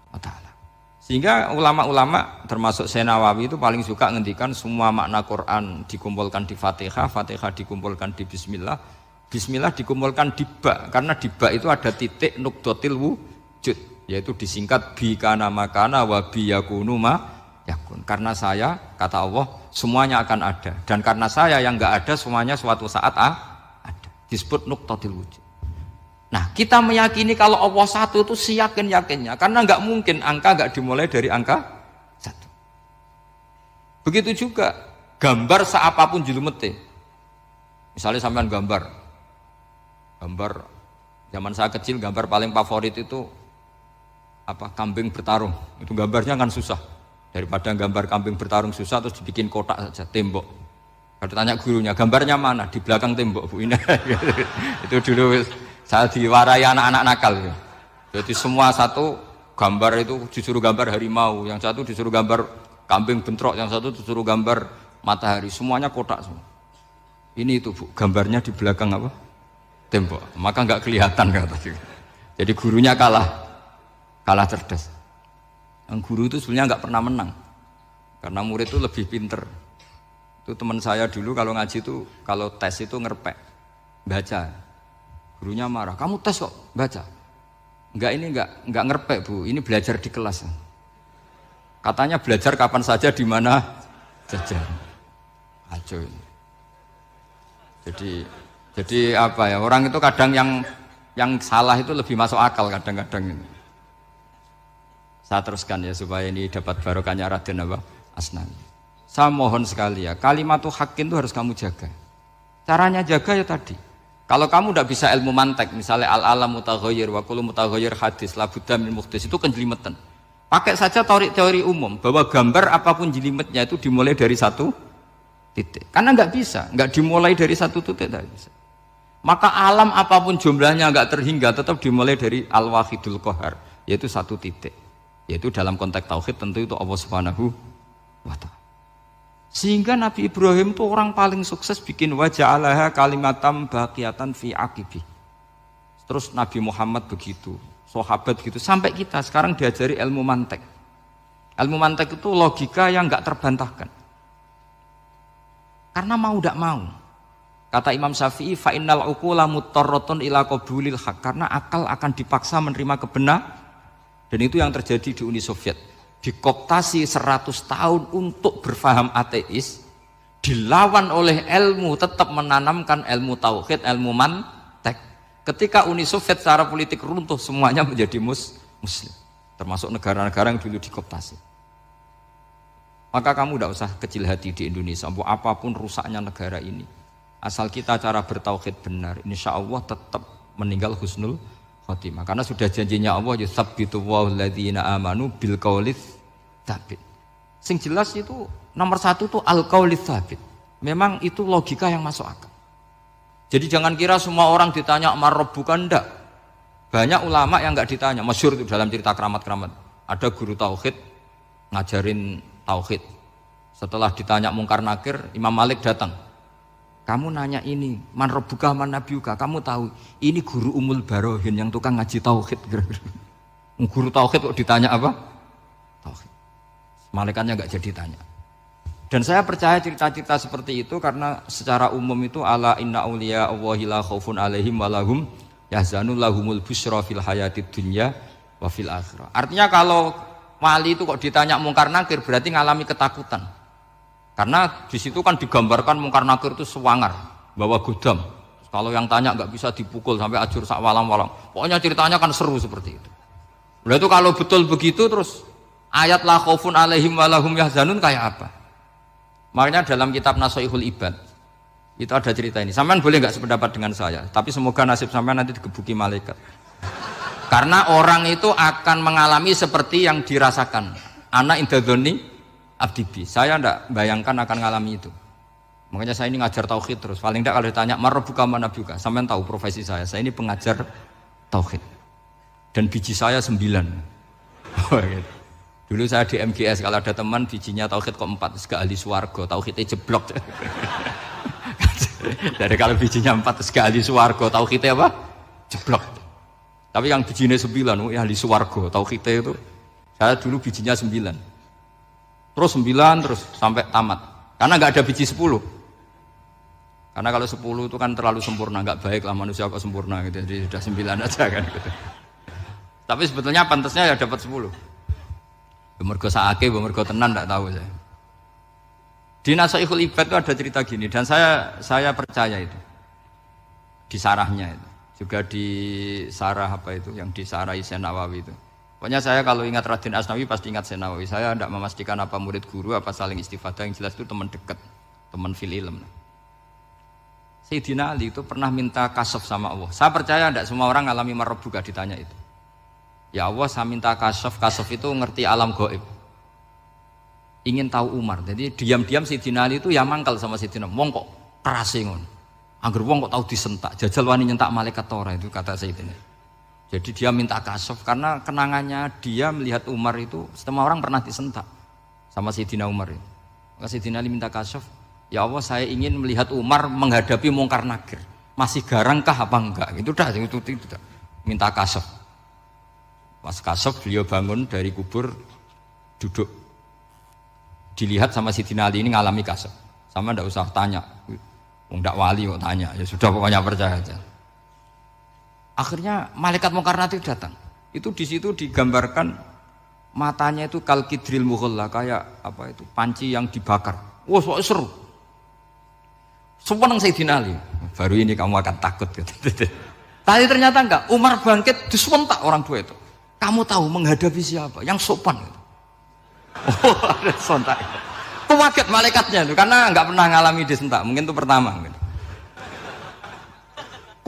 wa ta'ala. Sehingga ulama-ulama termasuk Syekh Nawawi itu paling suka ngendikan semua makna Quran dikumpulkan di Fatihah, Fatihah dikumpulkan di Bismillah, Bismillah dikumpulkan di ba, karena di ba itu ada titik nukdotil wujud, yaitu disingkat bi kana makana wa bi yakunu ma yakun. Karena saya, kata Allah, semuanya akan ada, dan karena saya yang enggak ada, semuanya suatu saat ada. Disebut nukdotil wujud. Nah, kita meyakini kalau Allah satu itu seyakin-yakinnya, karena enggak mungkin angka enggak dimulai dari angka satu. Begitu juga gambar seapapun julumete. Misalnya sampean gambar zaman saya kecil, gambar paling favorit itu apa? Kambing bertarung. Itu gambarnya kan susah. Daripada gambar kambing bertarung susah terus dibikin kotak saja, tembok. Kalau tanya gurunya, gambarnya mana? Di belakang tembok Bu. Ini itu dulu saya diwarai anak-anak nakal. Jadi semua satu gambar itu disuruh gambar harimau, yang satu disuruh gambar kambing bentrok, yang satu disuruh gambar matahari, semuanya kotak semua. Ini itu Bu, gambarnya di belakang apa? Tembok. Maka nggak kelihatan kata dia. Jadi gurunya kalah cerdas. Yang guru itu sebenarnya nggak pernah menang, karena murid itu lebih pinter. Itu teman saya dulu kalau ngaji itu, kalau tes itu ngerpek, baca. Gurunya marah, kamu tes kok baca? Enggak ngerpek Bu, ini belajar di kelas. Katanya belajar kapan saja di mana saja. Aco ini. Jadi apa ya, orang itu kadang yang salah itu lebih masuk akal kadang-kadang ini. Saya teruskan ya supaya ini dapat barokahnya Raden Asnawi. Saya mohon sekali ya, kalimatul haqqin itu harus kamu jaga. Caranya jaga ya tadi. Kalau kamu tidak bisa ilmu mantek, misalnya al-alam mutaghayyir wa kullu mutaghayyir hadis la budda min muhdits, itu kenjelimetan. Pakai saja teori umum bahwa gambar apapun jelimetnya itu dimulai dari satu titik. Karena nggak dimulai dari satu titik, tidak bisa. Maka alam apapun jumlahnya nggak terhingga, tetap dimulai dari al-wahidul qahar, yaitu satu titik. Yaitu dalam konteks tauhid tentu itu Allah Subhanahu wa ta'ala. Sehingga Nabi Ibrahim itu orang paling sukses bikin waja'alaha kalimatam baqiyatan fi aqibi. Terus Nabi Muhammad begitu, sahabat begitu, sampai kita sekarang diajari ilmu mantek. Ilmu mantek itu logika yang enggak terbantahkan. Karena mau tidak mau. Kata Imam Syafi'i, fa innal uqula muttarratun ila qabulil haq, karena akal akan dipaksa menerima kebenaran. Dan itu yang terjadi di Uni Soviet. Dikooptasi 100 tahun untuk berfaham ateis, dilawan oleh ilmu, tetap menanamkan ilmu tauhid, ilmu mantek. Ketika Uni Soviet secara politik runtuh, semuanya menjadi muslim, termasuk negara-negara yang dulu dikooptasi. Maka kamu tidak usah kecil hati di Indonesia, apapun rusaknya negara ini, asal kita cara bertauhid benar, insya Allah tetap meninggal husnul khotimah. Karena sudah janjinya Allah, yusabbitu walladzina amanu bil qaulits tsabit. Sing jelas itu nomor satu tuh al qaulits tsabit. Memang itu logika yang masuk akal. Jadi jangan kira semua orang ditanya marrob, bukan, ndak. Banyak ulama yang enggak ditanya. Masyhur itu dalam cerita keramat-keramat. Ada guru tauhid ngajarin tauhid. Setelah ditanya mungkar nakir, Imam Malik datang. Kamu nanya ini, man rabbuka man nabiyuka, kamu tahu ini guru Umul Barohin yang tukang ngaji tauhid. Guru tauhid kok ditanya apa? Tauhid. Malaikatnya enggak jadi tanya. Dan saya percaya cerita-cerita seperti itu karena secara umum itu ala inna auliya Allahi la khaufun alaihim walahum yahzanun lahumul busyra fil hayatid dunya wa fil akhirah. Artinya kalau wali itu kok ditanya mungkar nakir berarti ngalami ketakutan. Karena di situ kan digambarkan mungkar nakir itu sewangar, bawa godam. Kalau yang tanya nggak bisa dipukul sampai ajur sak walang-walang. Pokoknya ceritanya kan seru seperti itu. Udah itu kalau betul begitu terus ayat la khaufun alaihim walahum yahzanun kayak apa? Makanya dalam kitab Nashihul Ibad itu ada cerita ini. Sampean boleh nggak sependapat dengan saya, tapi semoga nasib sampean nanti digebuki malaikat. Karena orang itu akan mengalami seperti yang dirasakan. Ana indadzoni abdibi, saya tidak bayangkan akan ngalami itu. Makanya saya ini ngajar tauhid terus. Paling tidak kalau ditanya marbuka manabuka, sampean tahu profesi saya ini pengajar tauhid. Dan biji saya 9. Dulu saya di MGS kalau ada teman bijinya tauhid kok 4, segala ahli swarga, tauhidnya jeblok. Dari kalau bijinya 4 segala ahli swarga, tauhidnya apa? Jeblok. Tapi yang bijinya 9, ya ahli swarga, tauhidnya itu. Saya dulu bijinya 9. Terus 9 terus sampai tamat. Karena nggak ada biji 10. Karena kalau 10 itu kan terlalu sempurna, nggak baik lah manusia kok sempurna gitu. Jadi sudah 9 aja kan gitu. Tapi sebetulnya pantasnya ya dapat 10. Mergo saake, mergo tenan enggak tahu saya. Di Nashihul Ibad itu ada cerita gini dan saya percaya itu. Di sarahnya itu. Juga di sarah apa itu yang disarahi Syekh Nawawi itu. Pokoknya saya kalau ingat Raden Asnawi pasti ingat Syekh Nawawi. Saya tidak memastikan apa murid guru apa saling istifadah, yang jelas itu teman dekat, teman fil ilm. Sayyidina Ali itu pernah minta kasyaf sama Allah. Saya percaya tidak semua orang alami marbuka ditanya itu. Ya Allah, saya minta kasyaf itu ngerti alam gaib. ingin tahu Umar. Jadi diam-diam Sayyidina Ali itu ya mangkal sama Sayyidina. Wong kok kerase ngono. Angger wong kok tahu disentak, jajal wani nyentak malaikat ora itu kata Sayyidina. Jadi dia minta kasaf karena kenangannya dia melihat Umar itu semua orang pernah disentak sama Sayyidina Umar itu. Maka Sayyidina Ali minta kasaf, ya Allah saya ingin melihat Umar menghadapi mungkar nakir. Masih garangkah apa enggak? Itu dah itu minta kasaf. Pas kasaf beliau bangun dari kubur duduk. Dilihat sama Sayyidina Ali ini ngalami kasaf. Sama ndak usah tanya. Wong ndak wali kok tanya. Ya sudah pokoknya percaya aja. Akhirnya malaikat mungkar nakir datang. Itu di situ digambarkan matanya itu kalkidril mughalla kayak apa itu panci yang dibakar. Wah, seru. Seneng Sayyidina Ali. Baru ini kamu akan takut gitu. Tapi ternyata enggak. Umar bangkit disewentak orang tua itu. Kamu tahu menghadapi siapa? Yang sopan gitu. Oh, ada sontak. Kaget malaikatnya itu karena enggak pernah ngalami disentak. Mungkin itu pertama gitu.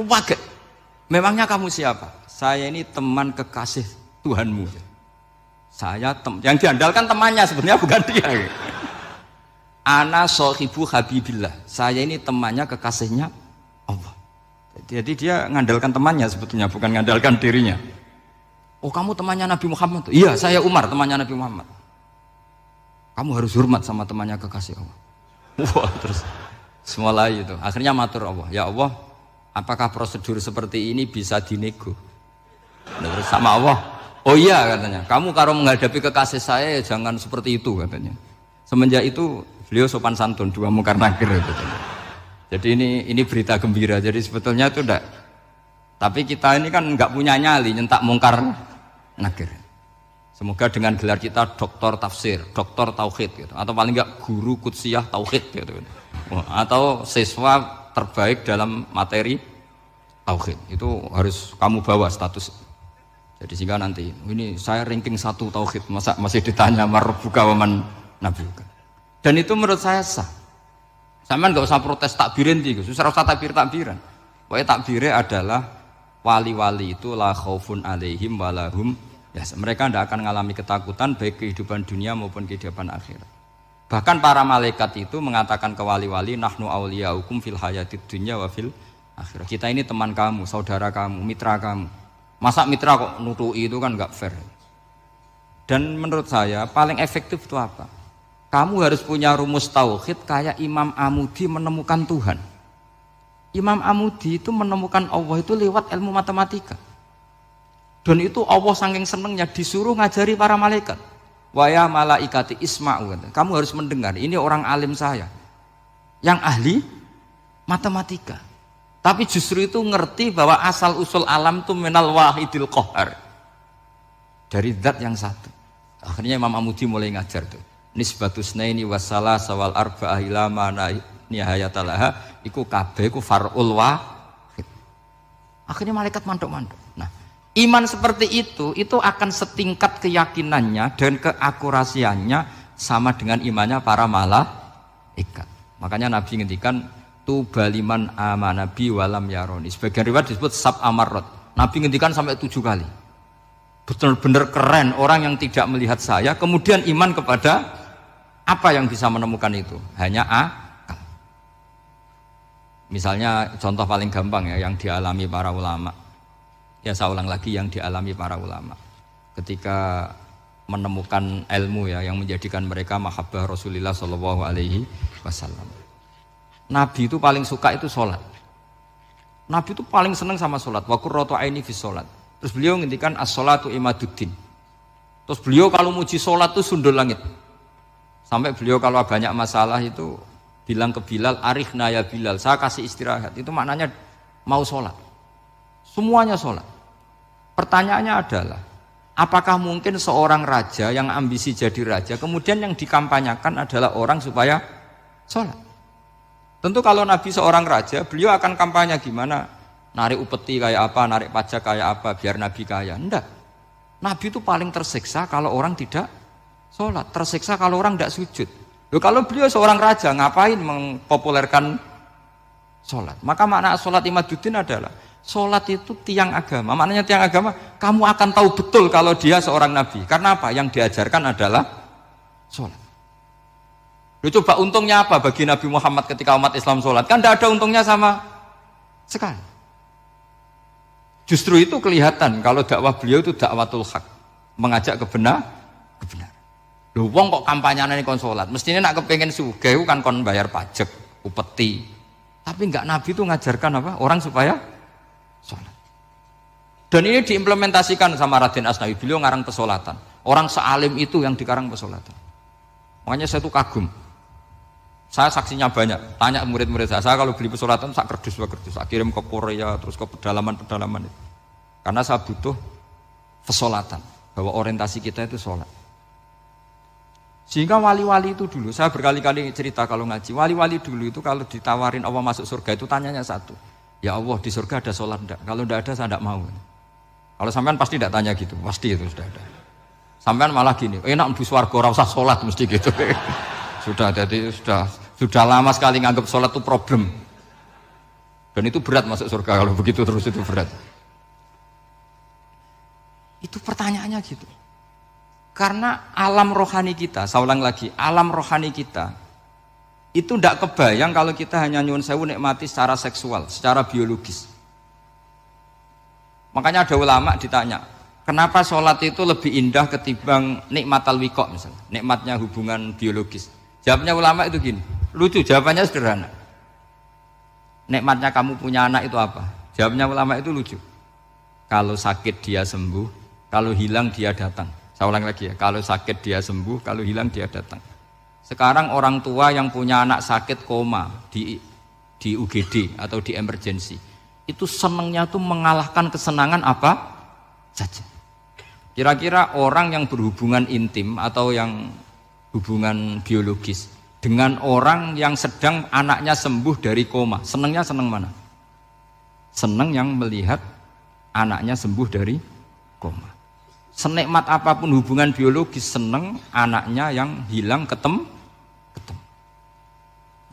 Kaget. Memangnya kamu siapa? Saya ini teman kekasih Tuhanmu. Saya yang diandalkan temannya sebenarnya bukan dia. Ana sohibu habibillah. Saya ini temannya kekasihnya Allah. Jadi dia ngandalkan temannya sebetulnya bukan ngandalkan dirinya. Oh kamu temannya Nabi Muhammad? Iya saya Umar temannya Nabi Muhammad. Kamu harus hormat sama temannya kekasih Allah. Wah terus semulai itu. Akhirnya matur Allah. Ya Allah, apakah prosedur seperti ini bisa dinego? Terus sama Allah. Oh iya katanya. Kamu kalau menghadapi kekasih saya jangan seperti itu katanya. Semenjak itu beliau sopan santun dua mungkar nakir katanya. Jadi ini berita gembira. Jadi sebetulnya itu enggak. Tapi kita ini kan enggak punya nyali nyentak mungkar nakir. Semoga dengan gelar kita doktor tafsir, doktor tauhid gitu. Atau paling enggak guru kutsiyah tauhid gitu. Atau siswa terbaik dalam materi tauhid. Itu harus kamu bawa status. Jadi sehingga nanti ini saya ranking 1 tauhid, masa masih ditanya marbuka waman nabiuka. Dan itu menurut saya sah. Sampean enggak usah protes takbirin gitu. Susah usah takbiran. Pokoknya takbirnya adalah wali-wali itu la khaufun alaihim walahum ya, mereka tidak akan mengalami ketakutan baik kehidupan dunia maupun kehidupan akhirat. Bahkan para malaikat itu mengatakan ke wali-wali nahnu auliyaukum fil hayatid dunya wa fil akhirah. Kita ini teman kamu, saudara kamu, mitra kamu. Masa mitra kok nutui itu kan enggak fair. Dan menurut saya paling efektif itu apa? Kamu harus punya rumus tauhid kayak Imam Amudi menemukan Tuhan. Imam Amudi itu menemukan Allah itu lewat ilmu matematika. Dan itu Allah saking senengnya disuruh ngajari para malaikat. Wa ya malaikati isma'u. Kamu harus mendengar, ini orang alim saya. Yang ahli matematika. Tapi justru itu ngerti bahwa asal usul alam itu minal wahidil qahar. Dari zat yang satu. Akhirnya Imam Amudi mulai ngajar tuh. Nisbatus naini wassalas wal arba'ah ila ma nihayatalaha iku kabeh iku far'ul wahid. Akhirnya malaikat mantuk-mantuk. Nah, iman seperti itu akan setingkat keyakinannya dan keakurasiannya sama dengan imannya para malaikat. Makanya Nabi ngendikan tubaliman amanabi walam yaroni. Sebagian riwayat disebut sab amarot. Nabi ngendikan sampai 7 kali. Benar-benar keren orang yang tidak melihat saya kemudian iman kepada apa yang bisa menemukan itu? Hanya akal. Misalnya contoh paling gampang ya yang dialami para ulama. Ya saya ulang lagi yang dialami para ulama ketika menemukan ilmu ya yang menjadikan mereka mahabbah Rasulullah Shallallahu Alaihi Wasallam. Nabi itu paling suka itu sholat. Nabi itu paling senang sama sholat. Wa qurratu aini fi sholat. Terus beliau ngendikan as-sholatu imaduddin. Terus beliau kalau muji sholat itu sundul langit. Sampai beliau kalau banyak masalah itu bilang ke Bilal, arifna ya Bilal, saya kasih istirahat. Itu maknanya mau sholat. Semuanya sholat. Pertanyaannya adalah, apakah mungkin seorang raja yang ambisi jadi raja, kemudian yang dikampanyakan adalah orang supaya sholat? Tentu kalau Nabi seorang raja, beliau akan kampanye gimana? Narik upeti kayak apa, narik pajak kayak apa, biar Nabi kaya. Enggak. Nabi itu paling tersiksa kalau orang tidak sholat, tersiksa kalau orang tidak sujud. Loh, kalau beliau seorang raja, ngapain mempopulerkan sholat? Maka makna sholat imaduddin adalah sholat itu tiang agama. Maknanya tiang agama, kamu akan tahu betul kalau dia seorang nabi. Karena apa? Yang diajarkan adalah sholat. Lu coba untungnya apa bagi Nabi Muhammad ketika umat Islam sholat? Kan tidak ada untungnya sama sekali. Justru itu kelihatan kalau dakwah beliau itu dakwatul haq, mengajak kebenaran. Lu wong kok kampanyane kon sholat, mestinya nak kepengen sugih kan kon bayar pajak, upeti. Tapi enggak, Nabi itu ngajarkan apa? Orang supaya sholat. Dan ini diimplementasikan sama Raden Asnawi. Beliau ngarang pesolatan. Orang sealim itu yang dikarang pesolatan. Makanya saya tuh kagum. Saya saksinya banyak. Tanya murid-murid saya kalau beli pesolatan sak kerdus, saya kirim ke Korea, terus ke pedalaman-pedalaman itu. Karena saya butuh pesolatan, bahwa orientasi kita itu sholat. Sehingga wali-wali itu dulu, saya berkali-kali cerita kalau ngaji, wali-wali dulu itu kalau ditawarin Allah masuk surga itu tanyanya satu, ya Allah di surga ada sholat enggak? Kalau enggak ada saya enggak mau. Kalau sampean pasti enggak tanya gitu, pasti itu sudah ada. Sampean malah gini, enak mlebu swarga ora usah sholat mesti gitu. Sudah, jadi sudah lama sekali nganggap sholat itu problem. Dan itu berat masuk surga kalau begitu terus, itu berat. Itu pertanyaannya gitu. Karena alam rohani kita, saya ulang lagi, alam rohani kita itu tidak kebayang kalau kita hanya nyuwun sewu nikmati secara seksual, secara biologis. Makanya ada ulama ditanya, kenapa sholat itu lebih indah ketimbang nikmat al-wiqa misalnya, nikmatnya hubungan biologis. Jawabnya ulama itu gini, lucu, jawabannya sederhana. Nikmatnya kamu punya anak itu apa? Jawabnya ulama itu lucu. Kalau sakit dia sembuh, kalau hilang dia datang. Saya ulang lagi ya, kalau sakit dia sembuh, kalau hilang dia datang. Sekarang orang tua yang punya anak sakit koma di UGD atau di emergency, itu senangnya tuh mengalahkan kesenangan apa saja. Kira-kira orang yang berhubungan intim atau yang hubungan biologis dengan orang yang sedang anaknya sembuh dari koma, senangnya senang mana? Senang yang melihat anaknya sembuh dari koma. Senikmat apapun hubungan biologis, senang anaknya yang hilang ketemu.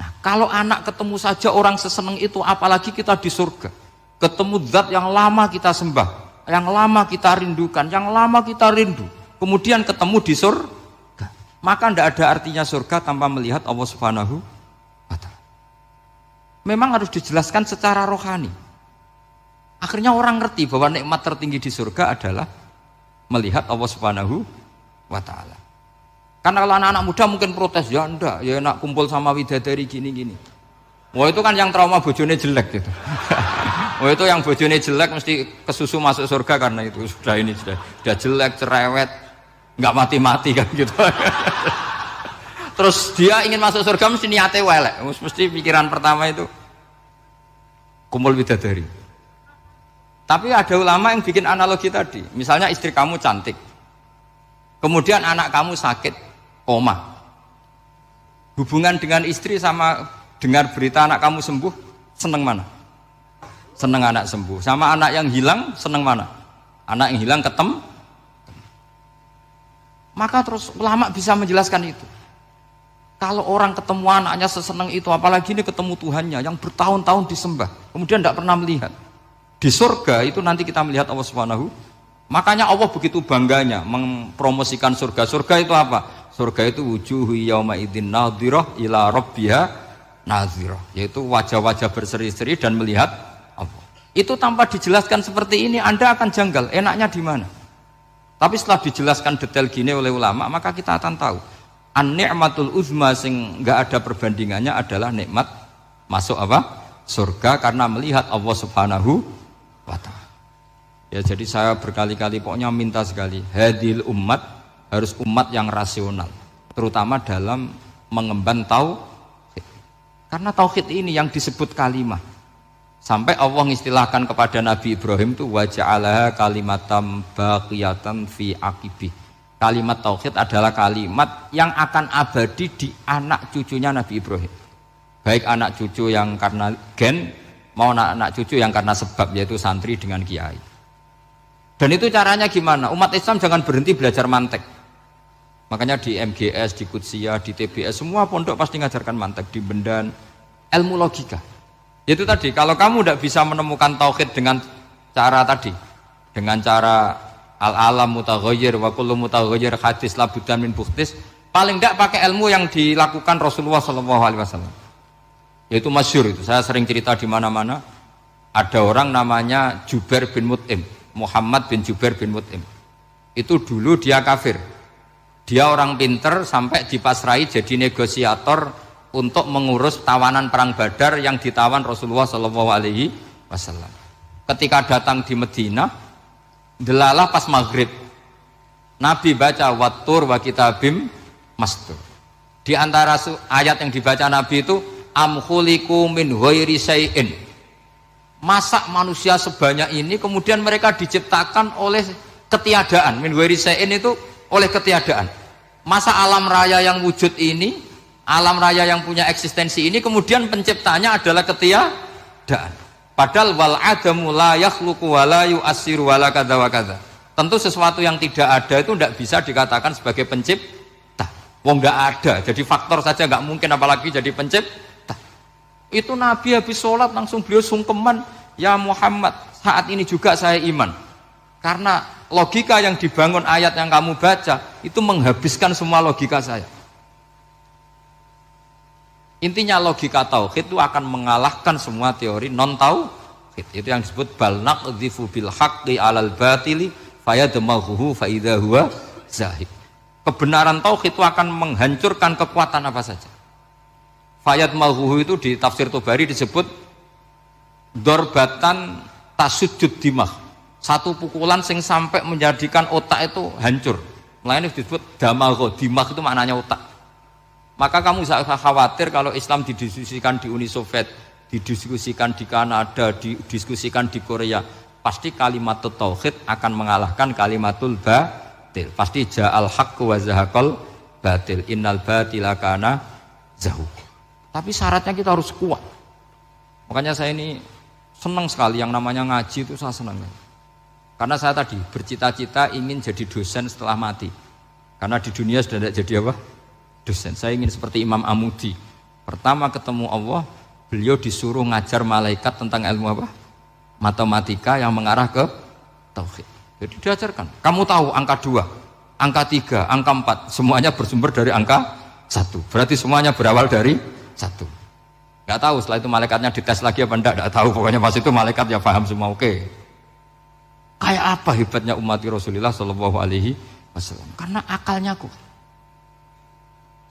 Nah, kalau anak ketemu saja orang seseneng itu, apalagi kita di surga, ketemu zat yang lama kita sembah, yang lama kita rindukan, yang lama kita rindu, kemudian ketemu di surga, maka tidak ada artinya surga tanpa melihat Allah Subhanahu wa Ta'ala. Memang harus dijelaskan secara rohani. Akhirnya orang ngerti bahwa nikmat tertinggi di surga adalah melihat Allah Subhanahu wa Ta'ala. Karena kalau anak-anak muda mungkin protes, ya enggak, ya enak kumpul sama widadari gini-gini. Wah itu kan yang trauma bojone jelek gitu. Wah itu yang bojone jelek mesti kesusu masuk surga karena itu sudah jelek, cerewet, nggak mati-mati kan gitu. Terus dia ingin masuk surga mesti niatnya welek, mesti pikiran pertama itu kumpul widadari. Tapi ada ulama yang bikin analogi tadi, misalnya istri kamu cantik, kemudian anak kamu sakit, koma. Hubungan dengan istri sama dengar berita anak kamu sembuh, seneng mana? Seneng anak sembuh. Sama anak yang hilang, seneng mana? Anak yang hilang ketemu. Maka terus ulama bisa menjelaskan itu. Kalau orang ketemu anaknya seseneng itu, apalagi ini ketemu Tuhannya yang bertahun-tahun disembah, kemudian tidak pernah melihat. Di surga itu nanti kita melihat Allah Subhanahu. Makanya Allah begitu bangganya mempromosikan surga. Surga itu apa? Surga itu wujuhu yauma idzin nadhirah ila rabbiha nadhirah, yaitu wajah-wajah berseri-seri dan melihat Allah. Itu tanpa dijelaskan seperti ini Anda akan janggal, enaknya di mana? Tapi setelah dijelaskan detail gini oleh ulama, maka kita akan tahu an-ni'matul uzma sing enggak ada perbandingannya adalah nikmat masuk apa? Surga karena melihat Allah Subhanahu wa Ta'ala. Ya jadi saya berkali-kali pokoknya minta sekali, hadil umat harus umat yang rasional, terutama dalam mengemban tauhid. Karena tauhid ini yang disebut kalimah. Sampai Allah mengistilahkan kepada Nabi Ibrahim itu wa ja'alaha kalimatam baqiyatan fi aqibih. Kalimat tauhid adalah kalimat yang akan abadi di anak cucunya Nabi Ibrahim. Baik anak cucu yang karena gen mau anak cucu yang karena sebab, yaitu santri dengan kiai. Dan itu caranya gimana? Umat Islam jangan berhenti belajar mantek. Makanya di MGS, di Qudsiyah, di TBS semua pondok pasti ngajarkan mantek, di Bendan, ilmu logika. Itu tadi, kalau kamu tidak bisa menemukan tauhid dengan cara tadi, dengan cara al-alam mutaghayyir wa kullu mutaghayyir hadis la buddan min buhtis, Paling tidak pakai ilmu yang dilakukan Rasulullah SAW. Yaitu masyhur itu. Saya sering cerita di mana-mana. Ada orang namanya Jubair bin Mut'im, Muhammad bin Jubair bin Mut'im. Itu dulu dia kafir. Dia orang pinter sampai dipasrai jadi negosiator untuk mengurus tawanan perang Badar yang ditawan Rasulullah SAW. Ketika datang di Medina, delalah pas maghrib, Nabi baca wattur wa kitabim mastur. Di antara ayat yang dibaca Nabi itu am khuliqu min ghairi syai'in. Masa manusia sebanyak ini kemudian mereka diciptakan oleh ketiadaan. Min ghairi syai'in itu oleh ketiadaan. Masa alam raya yang wujud ini, alam raya yang punya eksistensi ini kemudian penciptanya adalah ketiadaan. Padahal wal adamu la yakhluqu wa la yu'assiru wa la kadza wa kadza. Tentu sesuatu yang tidak ada itu tidak bisa dikatakan sebagai pencipta. Wong nggak ada, jadi faktor saja nggak mungkin apalagi jadi pencipta. Itu Nabi habis sholat langsung beliau sungkeman, ya Muhammad, saat ini juga saya iman. Karena logika yang dibangun ayat yang kamu baca itu menghabiskan semua logika saya. Intinya logika tauhid itu akan mengalahkan semua teori non tauhid. Itu yang disebut bal naqdhifu bil haqqi 'alal batili fayadmaghuhu fa idza huwa zahid. Kebenaran tauhid itu akan menghancurkan kekuatan apa saja. Fayadmaghuhu itu di tafsir Tobari disebut dorbatan tasujud dimah. Satu pukulan sing sampai menjadikan otak itu hancur. Lainnya disebut damagho, dimah itu maknanya otak. Maka kamu tidak usah khawatir kalau Islam didiskusikan di Uni Soviet, didiskusikan di Kanada, didiskusikan di Korea. Pasti kalimat tauhid akan mengalahkan kalimatul batil. Pasti ja'al haqqu wa zahaqal batil. Innal batila kana zahuq. Tapi syaratnya kita harus kuat. Makanya saya ini senang sekali yang namanya ngaji itu saya senang. Karena saya tadi bercita-cita ingin jadi dosen setelah mati. Karena di dunia sudah tidak jadi apa? Dosen. Saya ingin seperti Imam Amudi. Pertama ketemu Allah, beliau disuruh ngajar malaikat tentang ilmu apa? Matematika yang mengarah ke tauhid. Jadi diajarkan. Kamu tahu angka 2, angka 3, angka 4, semuanya bersumber dari angka 1. Berarti semuanya berawal dari 1. Enggak tahu setelah itu malaikatnya dites lagi apa enggak tahu. Pokoknya pas itu malaikat ya paham semua. Oke. Kayak apa hebatnya umat Rasulullah Shallallahu Alaihi Wasallam? Karena akalnya kuat.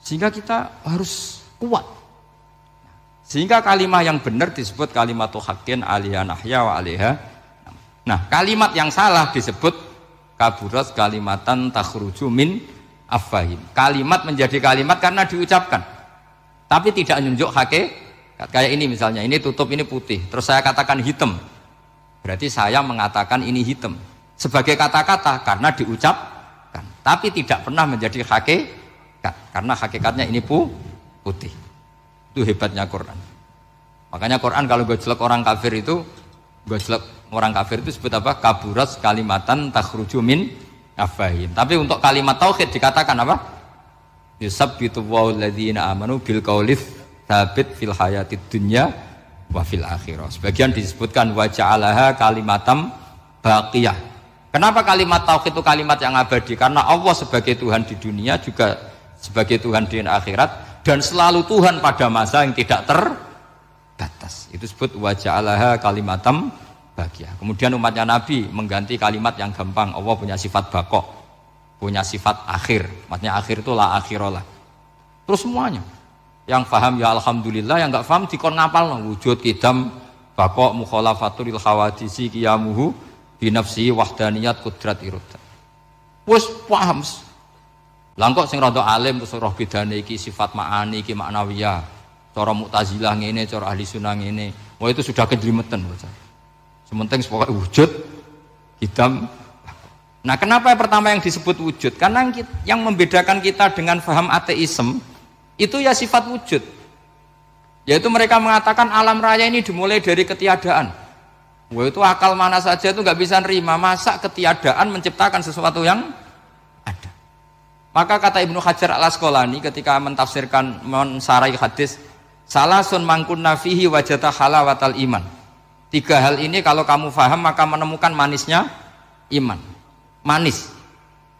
Sehingga kita harus kuat. Sehingga kalimat yang benar disebut kalimatul haqqin alaiha nahya wa alaiha. Nah, kalimat yang salah disebut kaburat kalimatan takhruju min afwahim. Kalimat menjadi kalimat karena diucapkan. Tapi tidak menunjuk hakikat. Kayak ini misalnya, ini tutup ini putih, terus saya katakan hitam. Berarti saya mengatakan ini hitam sebagai kata-kata karena diucapkan, tapi tidak pernah menjadi hakikat. Karena hakikatnya ini putih. Itu hebatnya Quran. Makanya Quran kalau gue jelek orang kafir itu, gue jelek orang kafir itu sebut apa? Kaburat kalimatan takhruju min afwahim. Tapi untuk kalimat tauhid dikatakan apa? Yusabbitu walladzina amanu bil qaulif tsabit fil hayatid dunya wa fil akhirah. Sebagian disebutkan wa ja'alaha kalimatam baqiyah. Kenapa kalimat tauhid itu kalimat yang abadi? Karena Allah sebagai Tuhan di dunia juga sebagai Tuhan di akhirat dan selalu Tuhan pada masa yang tidak terbatas. Itu disebut wa ja'alaha kalimatam baqiyah. Kemudian umatnya Nabi mengganti kalimat yang gampang. Allah punya sifat baqo, punya sifat akhir. Maksudnya akhir itu la akhirullah. Terus semuanya. Yang paham ya alhamdulillah, yang enggak paham dikon ngapal wujud kidam baqo mukhalafatul khawadisi qiyamuhu binafsi wahdaniyat kudrat irodah. Wes paham. Langkok sing rada alim terus roh bedane iki sifat ma'ani iki maknawiyah. Cara Mu'tazilah ngene, cara Ahli Sunnah ngene. Wah itu sudah kejelimetan bocah. Sementing pokoknya wujud hitam. Nah, kenapa yang pertama yang disebut wujud? Karena yang membedakan kita dengan paham ateisme itu ya sifat wujud. Yaitu mereka mengatakan alam raya ini dimulai dari ketiadaan. Wah itu akal mana saja itu nggak bisa nerima masa ketiadaan menciptakan sesuatu yang ada. Maka kata Ibnu Hajar al-Asqalani ketika mentafsirkan mensarai hadis, salasun mangkunna fihi wajata halawatal iman. 3 hal ini kalau kamu faham maka menemukan manisnya iman. Manis.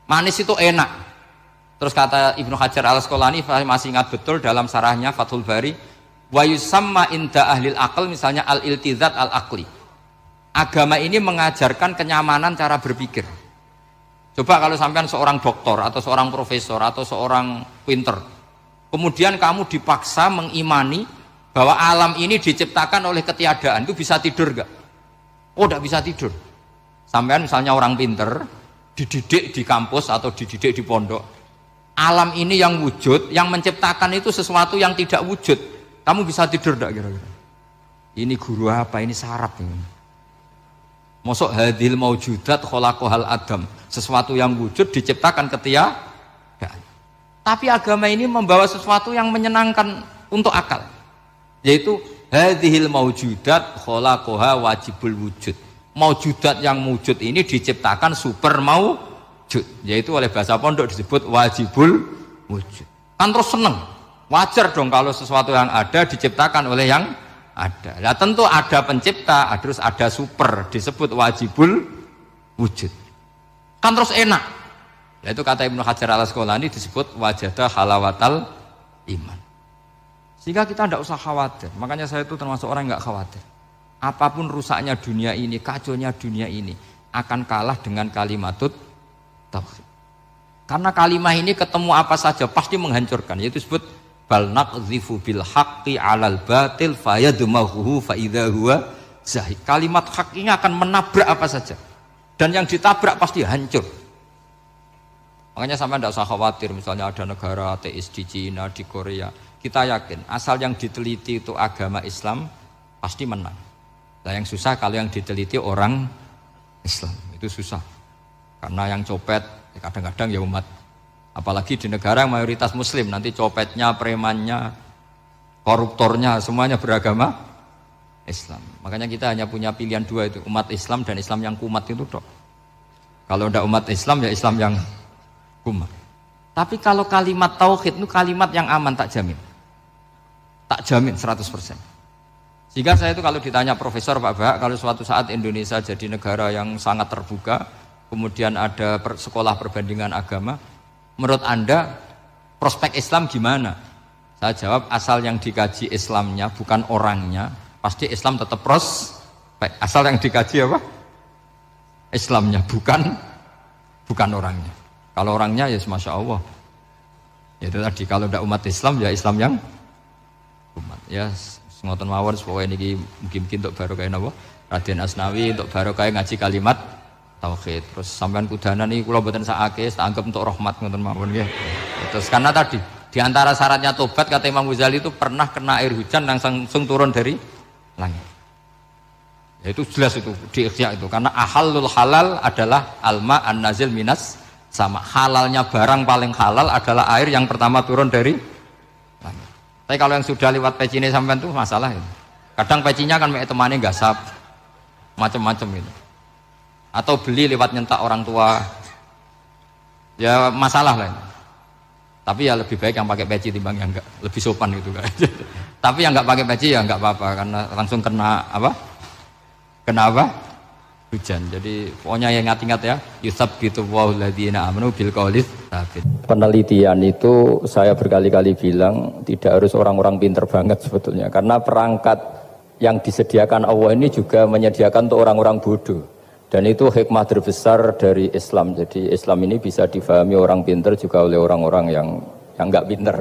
Manis itu enak. Terus kata Ibnu Hajar Al-Asqalani masih ingat betul dalam sarahnya Fathul Bari, wa yusamma inda ahlil aql, misalnya al-iltizat al-aqli. Agama ini mengajarkan kenyamanan cara berpikir. Coba kalau sampean seorang doktor atau seorang profesor atau seorang pinter, kemudian kamu dipaksa mengimani bahwa alam ini diciptakan oleh ketiadaan, itu bisa tidur gak? Oh, tidak bisa tidur. Sampean misalnya orang pinter, dididik di kampus atau dididik di pondok, alam ini yang wujud, yang menciptakan itu sesuatu yang tidak wujud, kamu bisa tidur gak kira-kira? Ini guru apa? Ini sarap ini. Mosok hadil maujudat khalaqahal adam, sesuatu yang wujud diciptakan ketiadaan. Tapi agama ini membawa sesuatu yang menyenangkan untuk akal, yaitu hadhil maujudat khalaqaha wajibul wujud. Maujudat yang wujud ini diciptakan super maujud, yaitu oleh bahasa pondok disebut wajibul wujud. Kan terus seneng, wajar dong kalau sesuatu yang ada diciptakan oleh yang ada. Nah tentu ada pencipta, terus ada super, disebut wajibul wujud. Kan terus enak. Nah, itu kata Ibnu Hajar Al-Asqalani disebut wajadah halawatal iman. Sehingga kita tidak usah khawatir. Makanya saya itu termasuk orang yang nggak khawatir. Apapun rusaknya dunia ini, kacaunya dunia ini, akan kalah dengan kalimatut tauhid. Karena kalimat ini ketemu apa saja pasti menghancurkan. Yaitu disebut bal naqdhifu bil haqqi 'alal batil fayadmaghuhu fa idza huwa zahid. Kalimat hak ini akan menabrak apa saja, dan yang ditabrak pasti hancur. Makanya sampai tidak usah khawatir misalnya ada negara ateis di Cina, di Korea, kita yakin asal yang diteliti itu agama Islam pasti menang. Nah yang susah kalau yang diteliti orang Islam, itu susah karena yang copet kadang-kadang ya umat. Apalagi di negara yang mayoritas muslim, nanti copetnya, premannya, koruptornya, semuanya beragama Islam. Makanya kita hanya punya pilihan dua itu, umat Islam dan Islam yang kumat itu dok. Kalau tidak umat Islam, ya Islam yang kumat. Tapi kalau kalimat tauhid itu kalimat yang aman, tak jamin. Tak jamin 100%. Sehingga saya itu kalau ditanya profesor Pak Bahak, kalau suatu saat Indonesia jadi negara yang sangat terbuka, kemudian ada sekolah perbandingan agama, menurut Anda prospek Islam gimana? Saya jawab asal yang dikaji Islamnya bukan orangnya, pasti Islam tetap prospek. Asal yang dikaji apa? Islamnya bukan orangnya. Kalau orangnya ya masya Allah. Ya itu tadi kalau tidak umat Islam ya Islam yang umat. Ya ngoten mawon supaya niki mungkin untuk barokah napa? Raden Asnawi untuk barokah ngaji kalimat tauhid. Terus sampean kudanan iki kula mboten sakake, tak anggap untuk rahmat ngoten mawon nggih. Terus karena tadi di antara syaratnya tobat kata Imam Ghazali itu pernah kena air hujan langsung turun dari langit. Ya itu jelas itu di Ikhya itu karena ahalul halal adalah alma an-nazil minas sama. Halalnya barang paling halal adalah air yang pertama turun dari langit. Tapi kalau yang sudah lewat pecine sampean tuh masalah itu. Kadang pecinya kan mek temane gasap macam-macam itu. Atau beli lewat nyentak orang tua, ya masalah lah. Tapi ya lebih baik yang pakai peci timbang yang enggak, lebih sopan gitu kan. Tapi yang enggak pakai peci ya enggak apa-apa karena langsung kena apa? Kena apa? Hujan. Jadi pokoknya yang ingat-ingat ya, yusabbitu Allahu alladziina aamanu bil qawli tsabit. Penelitian itu saya berkali-kali bilang tidak harus orang-orang pinter banget sebetulnya, karena perangkat yang disediakan Allah ini juga menyediakan untuk orang-orang bodoh. Dan itu hikmah terbesar dari Islam. Jadi Islam ini bisa difahami orang pinter juga oleh orang-orang yang nggak pinter.